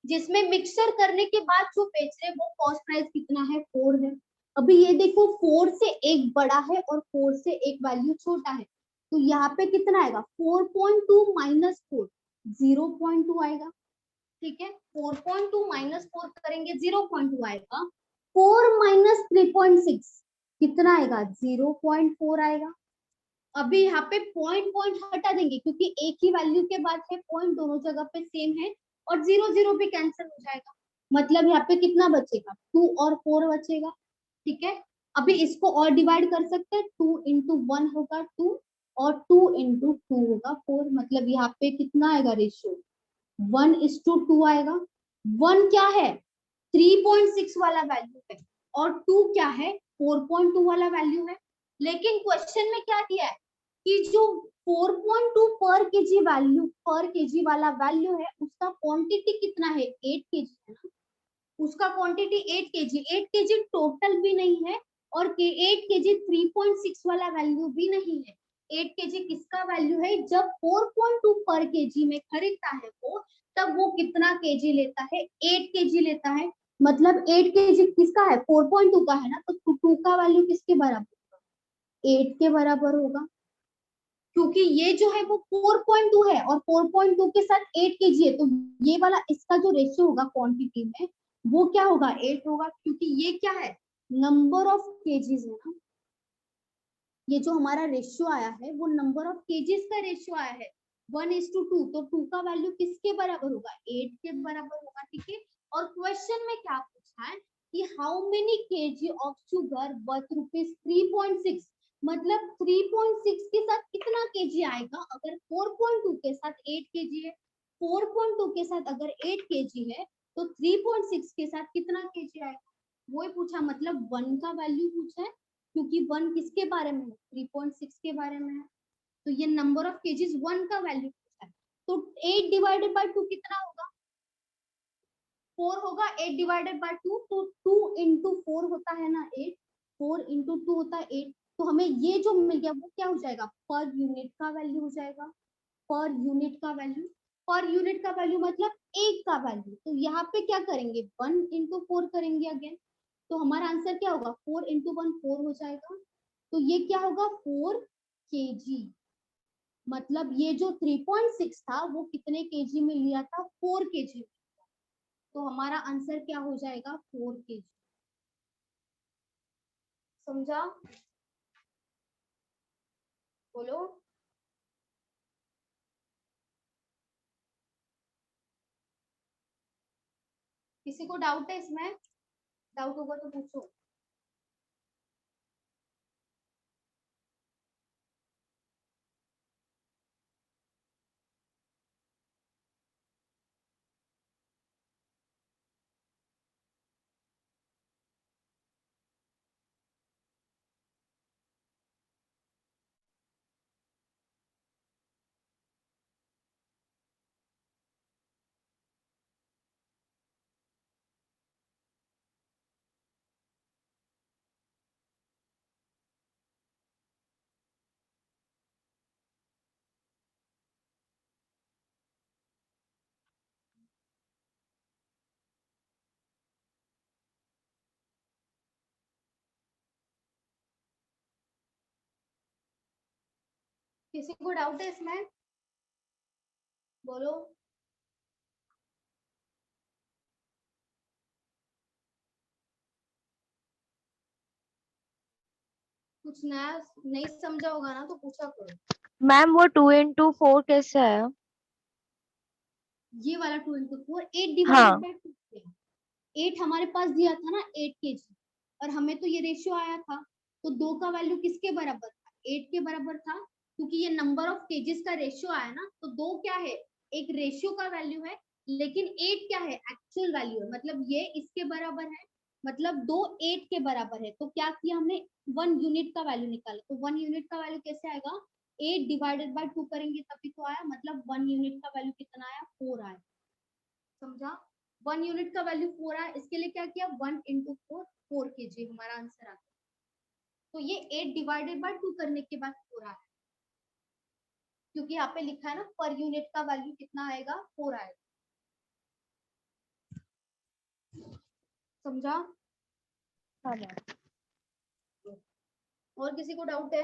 जिसमें मिक्सचर करने के बाद जो बेच रहे हैं वो कॉस्ट प्राइस कितना है, 4 है, अभी ये देखो 4 से एक बड़ा है और 4 से एक वैल्यू छोटा है, तो यहाँ पे कितना आएगा 4.2 माइनस 4, 0.2 आएगा। ठीक है, 4.2 माइनस 4 करेंगे 0.2 आएगा। 4 माइनस 3.6 कितना आएगा 0.4 आएगा। अभी यहाँ पे पॉइंट पॉइंट हटा देंगे क्योंकि एक ही वैल्यू के बाद है, पॉइंट दोनों जगह पे सेम है और 0 0 भी कैंसिल हो जाएगा। मतलब यहाँ पे कितना बचेगा 2 और 4 बचेगा। ठीक है, अभी इसको और डिवाइड कर सकते हैं, 2 इंटू 1 होगा 2 और 2 इंटू 2 होगा 4। मतलब यहाँ पे कितना आएगा रेशियो 1:2 आएगा। 1 क्या है 3.6 वाला वैल्यू है और 2 क्या है 4.2 वाला वैल्यू है। लेकिन क्वेश्चन में क्या दिया है कि जो 4.2 पर केजी वैल्यू, पर केजी वाला वैल्यू है उसका क्वांटिटी कितना है 8 केजी है ना, उसका क्वांटिटी 8 केजी, 8 केजी टोटल भी नहीं है और 8 केजी 3.6 वाला वैल्यू भी नहीं है। 8 केजी किसका वैल्यू है, जब 4.2 पर केजी में खरीदता है वो, तब वो कितना केजी लेता है 8 केजी लेता है। मतलब 8 केजी किसका है 4.2 का है ना, तो 2 का वैल्यू किसके बराबर होगा 8 के बराबर होगा। क्योंकि ये जो है वो 4.2 है और 4.2 के साथ 8 केजी है, तो ये वाला इसका जो रेशियो होगा क्वांटिटी में वो क्या होगा 8 होगा। क्योंकि ये क्या है नंबर ऑफ केजीज है ना, ये जो हमारा रेशियो आया है वो नंबर ऑफ केजीज का रेशियो आया है 1:2, तो 2 का वैल्यू किसके बराबर होगा 8 के बराबर होगा। ठीक है, और क्वेश्चन में क्या पूछा है कि how many KG of sugar worth ₹3.6, मतलब 3.6 के साथ कितना केजी आएगा अगर 4.2 के साथ 8 केजी है, 4.2 के साथ अगर 8 केजी है तो 3.6 के साथ कितना केजी आएगा, वो ही पूछा। मतलब 1 का वैल्यू पूछा है क्योंकि 1 किसके बारे में है 3.6 के बारे में है, तो ये नंबर ऑफ केजीज 1 का वैल्यू पूछा है। तो 8 डिवाइडेड बाय 2 कितना होगा 4 होगा, 8 डिवाइडेड बाय 2 तो 2 इंटू 4 होता है ना 8, 4 इंटू 2 होता है 8। तो हमें ये जो मिल गया वो क्या हो जाएगा पर यूनिट का वैल्यू हो जाएगा, पर यूनिट का वैल्यू। पर यूनिट का वैल्यू मतलब एक का वैल्यू, तो यहाँ पे क्या करेंगे 1 इंटू 4 करेंगे अगेन, तो हमारा आंसर क्या होगा 4 इंटू 1 4 हो जाएगा। तो ये क्या होगा 4 केजी, मतलब ये जो 3.6 था वो कितने केजी में लिया था 4 केजी, तो हमारा आंसर क्या हो जाएगा 4 केजी। समझा, बोलो। किसी को डाउट है इसमें, डाउट होगा तो पूछो। किसी को डाउट है इसमें, बोलो। कुछ नया नहीं समझा होगा ना तो पूछा करो। मैम वो 2 into 4 कैसे आया? ये वाला 2 इंटू 4 8 डिवाइडेड हाँ। बाय 2, 8 हमारे पास दिया था ना 8 केजी और हमें तो ये रेशियो आया था, तो 2 का वैल्यू किसके बराबर था 8 के बराबर था। क्योंकि ये नंबर ऑफ केजीज का रेशियो आया ना, तो 2 क्या है एक रेशियो का वैल्यू है, लेकिन 8 क्या है एक्चुअल वैल्यू है, मतलब ये इसके बराबर है, मतलब 2 8 के बराबर है। तो क्या किया हमने 1 यूनिट का वैल्यू निकाला, तो 1 यूनिट का वैल्यू कैसे आएगा 8 डिवाइडेड बाय 2 करेंगे तभी तो आया, मतलब 1 यूनिट का वैल्यू कितना आया 4 आया। समझा, 1 यूनिट का वैल्यू 4 आया, इसके लिए क्या किया 1 इंटू 4 4 केजी हमारा आंसर आ गया। तो ये 8 डिवाइडेड बाय 2 करने के बाद 4 आया, क्योंकि यहाँ पे लिखा है ना पर यूनिट का वैल्यू कितना आएगा 4 आएगा। समझा, हाँ मैम। और किसी को डाउट है।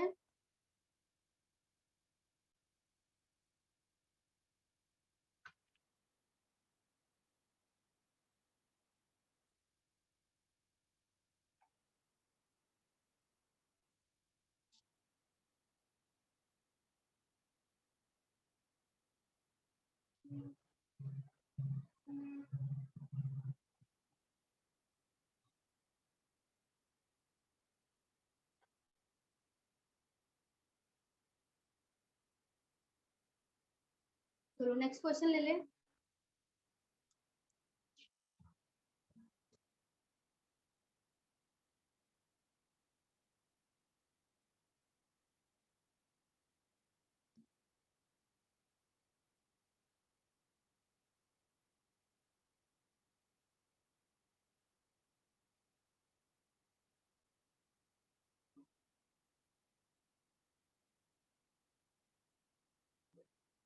चलो नेक्स्ट क्वेश्चन ले ले।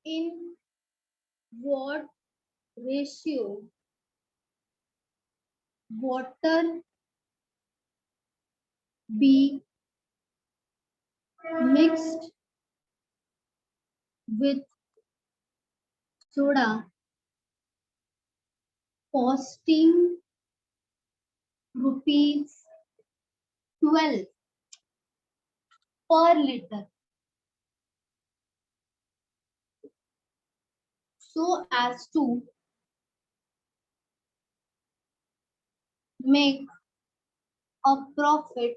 In what ratio water be mixed with soda costing ₹12 per liter, so as to make a profit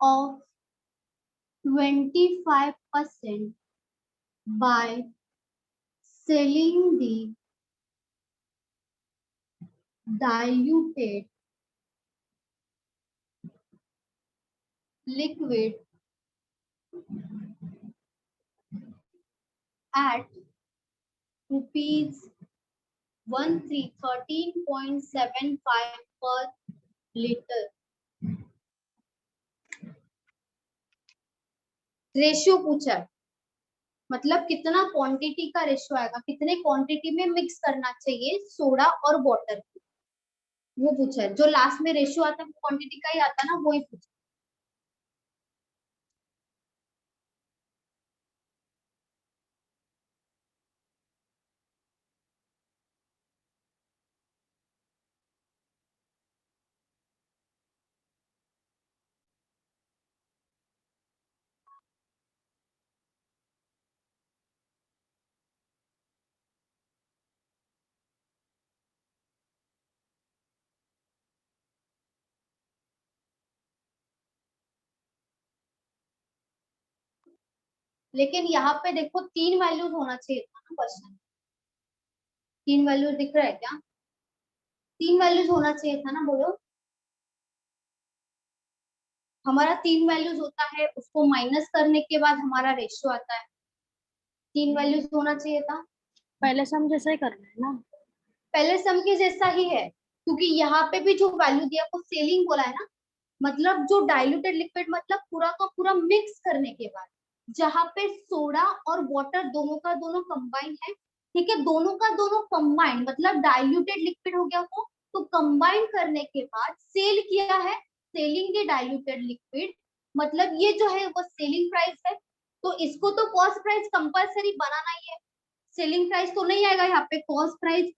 of 25% by selling the diluted liquid at rupees 13.75 per liter। Ratio पूछा है, मतलब कितना क्वांटिटी का रेशियो आएगा, कितने क्वांटिटी में मिक्स करना चाहिए सोडा और वाटर, वो पूछा है। जो लास्ट में रेशियो आता है वो क्वांटिटी का ही आता है ना, वो ही पूछा। लेकिन यहाँ पे देखो 3 वैल्यूज होना चाहिए था ना क्वेश्चन। 3 वैल्यूज दिख रहा है क्या? 3 वैल्यूज होना चाहिए था ना, बोलो। हमारा 3 वैल्यूज होता है, उसको माइनस करने के बाद हमारा रेशियो आता है। 3 वैल्यूज होना चाहिए था। पहले सम जैसा ही करना है ना। पहले सम के जैसा ही है, क्योंकि यहाँ पे भी जो वैल्यू दिया वो सेलिंग बोला है ना, मतलब जो डाइल्यूटेड लिक्विड मतलब पूरा का पूरा मिक्स करने के बाद, जहाँ पे सोडा और वाटर दोनों का दोनों कंबाइन है, ठीक है, दोनों का दोनों कंबाइन मतलब डाइल्यूटेड लिक्विड हो गया वो, तो कंबाइन करने के बाद सेल किया है, सेलिंग द डाइल्यूटेड लिक्विड, मतलब ये जो है वो सेलिंग प्राइस है। तो इसको तो कॉस्ट प्राइस कंपलसरी बनाना ही है, सेलिंग प्राइस तो नहीं आएगा यहाँ पे, कॉस्ट प्राइस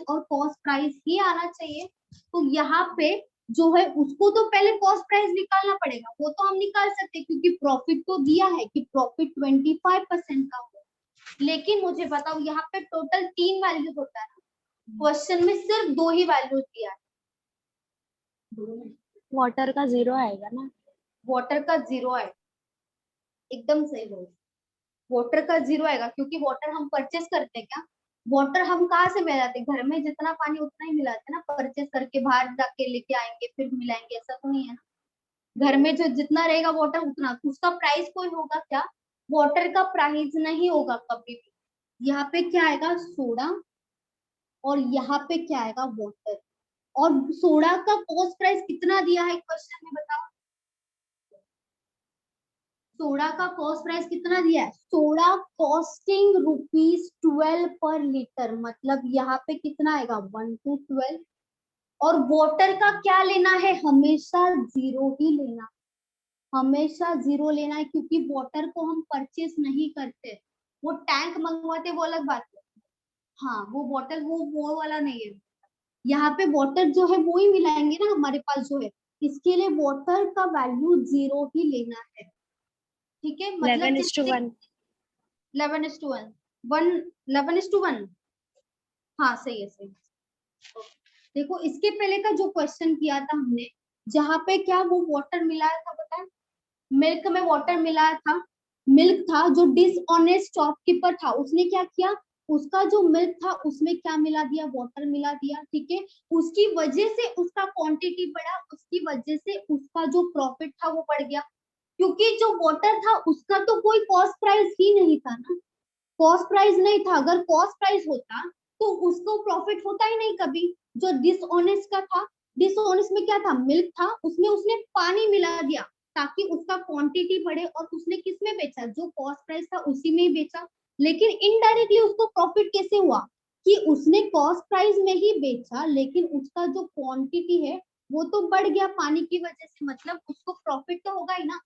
और कॉस्ट प्राइस ही आना चाहिए। तो यहाँ पे जो है उसको तो पहले कॉस्ट प्राइस निकालना पड़ेगा, वो तो हम निकाल सकते हैं क्योंकि प्रॉफिट तो दिया है कि प्रॉफिट 25% का हो। लेकिन मुझे बताओ यहाँ पे टोटल 3 वैल्यूज होता है ना, क्वेश्चन में सिर्फ 2 ही वैल्यूज दिया है। वाटर का 0 आएगा ना। वाटर का 0 है, एकदम सही बोल, वाटर का 0 आएगा क्योंकि वाटर हम परचेस करते हैं क्या, वाटर हम कहाँ से मिलाते हैं, घर में जितना पानी उतना ही मिलाते हैं ना, परचेस करके बाहर जाके लेके आएंगे फिर मिलाएंगे, ऐसा तो नहीं है ना। घर में जो जितना रहेगा वाटर उतना, उसका प्राइस कोई होगा क्या, वाटर का प्राइस नहीं होगा कभी भी। यहाँ पे क्या आएगा, सोडा, और यहाँ पे क्या आएगा, वाटर। और सोडा का कॉस्ट प्राइस कितना दिया है क्वेश्चन में, बताओ। सोडा का कॉस्ट प्राइस कितना दिया है, सोडा कॉस्टिंग ₹12 पर लीटर, मतलब यहाँ पे कितना आएगा 1 to 12। और वाटर का क्या लेना है, हमेशा 0 ही लेना, हमेशा 0 लेना है, क्योंकि वाटर को हम परचेस नहीं करते, वो टैंक मंगवाते वो अलग बात है। हाँ वो वाटर वो वाला नहीं है, यहाँ पे वाटर जो है वो ही मिलाएंगे ना हमारे पास जो है, इसके लिए वाटर का वैल्यू 0 ही लेना है, ठीक है। मतलब 11:1। 11:1, 11:1। हाँ सही है, सही है। Okay. देखो इसके पहले का जो क्वेश्चन किया था हमने, जहाँ पे क्या वो वाटर मिलाया था, पता है, मिल्क में वाटर मिलाया था। मिल्क था, जो डिसऑनेस्ट शॉपकीपर था उसने क्या किया, उसका जो मिल्क था उसमें क्या मिला दिया, वाटर मिला दिया, ठीक है। उसकी वजह से उसका क्वांटिटी बढ़ा, उसकी वजह से उसका जो प्रॉफिट था वो बढ़ गया, क्योंकि जो वाटर था उसका तो कोई कॉस्ट प्राइस ही नहीं था ना, कॉस्ट प्राइस नहीं था। अगर कॉस्ट प्राइस होता तो उसको प्रॉफिट होता ही नहीं कभी। जो डिसऑनेस्ट का था, डिसऑनेस्ट में क्या था, मिल्क था, उसमें उसने पानी मिला दिया ताकि उसका क्वांटिटी बढ़े, और उसने किस में बेचा, जो कॉस्ट प्राइस था उसी में ही बेचा। लेकिन इनडायरेक्टली उसको प्रॉफिट कैसे हुआ, कि उसने कॉस्ट प्राइस में ही बेचा, लेकिन उसका जो क्वांटिटी है वो तो बढ़ गया पानी की वजह से, मतलब उसको प्रॉफिट तो होगा ही ना।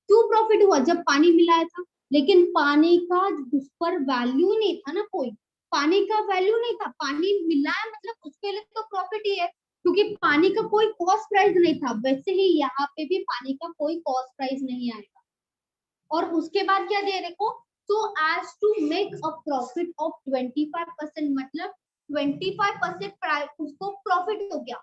क्यों प्रॉफिट हुआ, जब पानी मिलाया था। लेकिन पानी का उस पर वैल्यू नहीं था ना, कोई पानी का वैल्यू नहीं था, पानी मिलाया मतलब उसके लिए तो प्रॉफिट ही है, क्योंकि पानी का कोई कॉस्ट प्राइस नहीं था। वैसे ही यहाँ पे भी पानी का कोई कॉस्ट प्राइस नहीं आएगा। और उसके बाद क्या दे देखो, so as to make a profit of 25%, मतलब 25% उसको प्रॉफिट हो गया।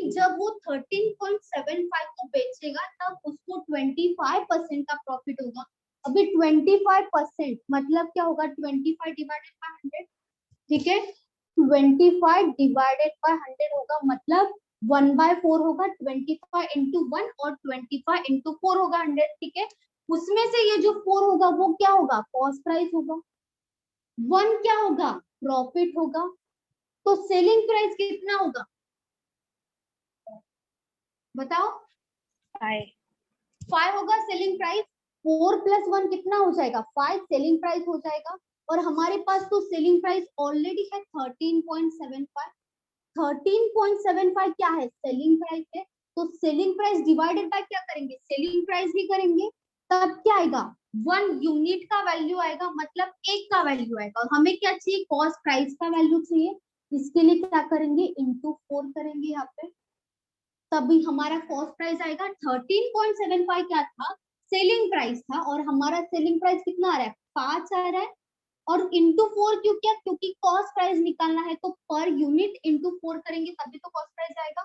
जब वो 13.75 को बेचेगा तब उसको 25% का प्रॉफिट होगा। अभी 25% मतलब क्या होगा, 25 डिवाइडेड बाय 100, ठीक है। 25 डिवाइडेड बाय 100 होगा, मतलब 1/4 होगा। 25 इंटू 1 और 25 इंटू 4 होगा 100, ठीक है। उसमें से ये जो 4 होगा वो क्या होगा, कॉस्ट प्राइस होगा। 1 क्या होगा, प्रॉफिट होगा। तो सेलिंग प्राइस कितना होगा, बताओ। 5। 5 होगा सेलिंग प्राइस। 4 + 1 कितना हो जाएगा, 5 सेलिंग प्राइस हो जाएगा। और हमारे पास तो सेलिंग प्राइस ऑलरेडी है 13.75। 13.75 क्या है, सेलिंग प्राइस है। तो सेलिंग प्राइस डिवाइडेड बाय क्या करेंगे, सेलिंग प्राइस भी करेंगे, तब क्या आएगा, 1 यूनिट का वैल्यू आएगा, मतलब एक का वैल्यू आएगा। और हमें क्या चाहिए, कॉस्ट प्राइस का वैल्यू चाहिए। इसके लिए क्या करेंगे, इंटू 4 करेंगे यहाँ पे, तभी हमारा कॉस्ट प्राइस आएगा। 13.75 क्या था, सेलिंग प्राइस था, और हमारा सेलिंग प्राइस कितना आ रहा है, 5 आ रहा है। और इंटू 4 क्यों, क्या, क्योंकि कॉस्ट प्राइस निकालना है, तो पर यूनिट इंटू 4 करेंगे तभी तो कॉस्ट प्राइस आएगा।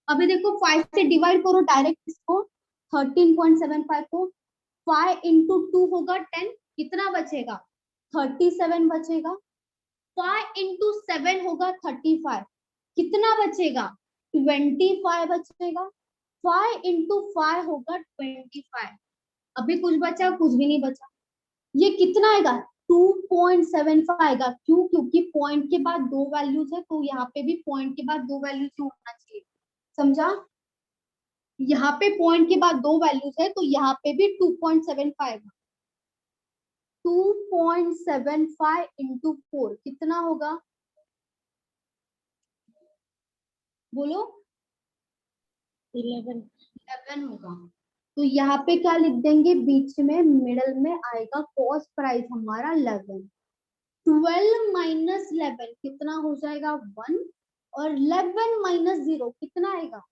अभी देखो 5 से डिवाइड करो डायरेक्ट इसको, 13.75 को। 5 इंटू 2 होगा 10, कितना बचेगा, 37 बचेगा। 5 इंटू 7 होगा 35, कितना बचेगा, 25 बचेगा। 5 इंटू 5 होगा 25। अभी कुछ बचा, कुछ भी नहीं बचा। ये कितना आएगा, 2.75 आएगा। क्यों, क्योंकि पॉइंट के बाद 2 वैल्यूज है, तो यहाँ पे भी पॉइंट के बाद 2 वैल्यूज होना चाहिए, समझा। यहाँ पे पॉइंट के बाद 2 वैल्यूज है, तो यहाँ पे भी 2.75। 2.75 इंटू 4 कितना होगा, बोलो। 11। 11 होगा। तो यहाँ पे क्या लिख देंगे, बीच में मिडल में आएगा कॉस्ट प्राइस हमारा 11। 12 माइनस 11 कितना हो जाएगा, 1। और 11 माइनस 0 कितना आएगा,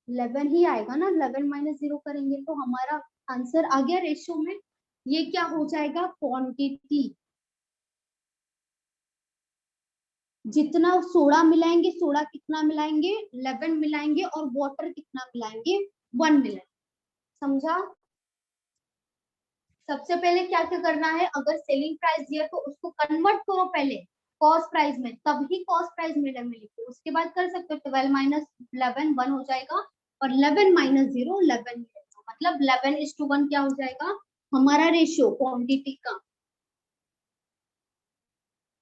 11 ही आएगा ना। 11 माइनस 0 करेंगे तो हमारा आंसर आ गया रेशियो में। ये क्या हो जाएगा, क्वांटिटी। जितना सोडा मिलाएंगे, सोडा कितना मिलाएंगे, 11 मिलाएंगे, और वाटर कितना मिलाएंगे, 1 मिलाएंगे, समझा। सबसे पहले क्या क्या करना है, अगर सेलिंग प्राइस दिया तो उसको कन्वर्ट करो पहले कॉस्ट प्राइस में, तभी कॉस्ट प्राइस मिलेगी। उसके बाद कर सकते हो 12 माइनस 11 1 हो जाएगा, और 11 माइनस 0 11 मिलेगा, मतलब 11:1 क्या हो जाएगा हमारा रेशियो क्वांटिटी का,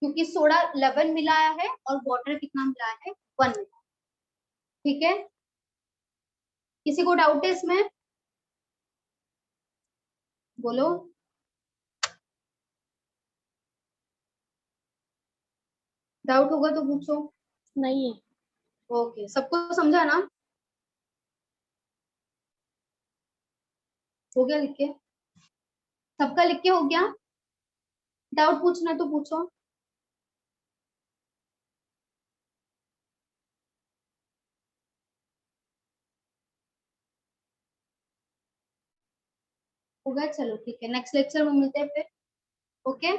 क्योंकि सोडा 11 मिलाया है और वाटर कितना मिलाया है, 1 मिलाया। ठीक है, किसी को डाउट है इसमें, बोलो। डाउट होगा तो पूछो। नहीं है। ओके, सबको समझा ना, हो गया लिख के, सबका लिख के हो गया। डाउट पूछना है तो पूछो। हो गया, चलो ठीक है, नेक्स्ट लेक्चर में मिलते हैं फिर। ओके।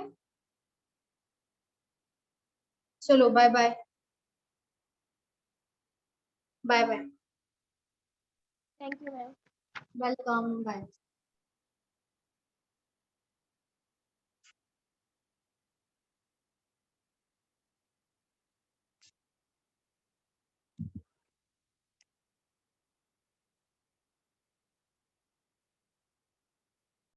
चलो bye bye bye bye thank you ma'am. Welcome bye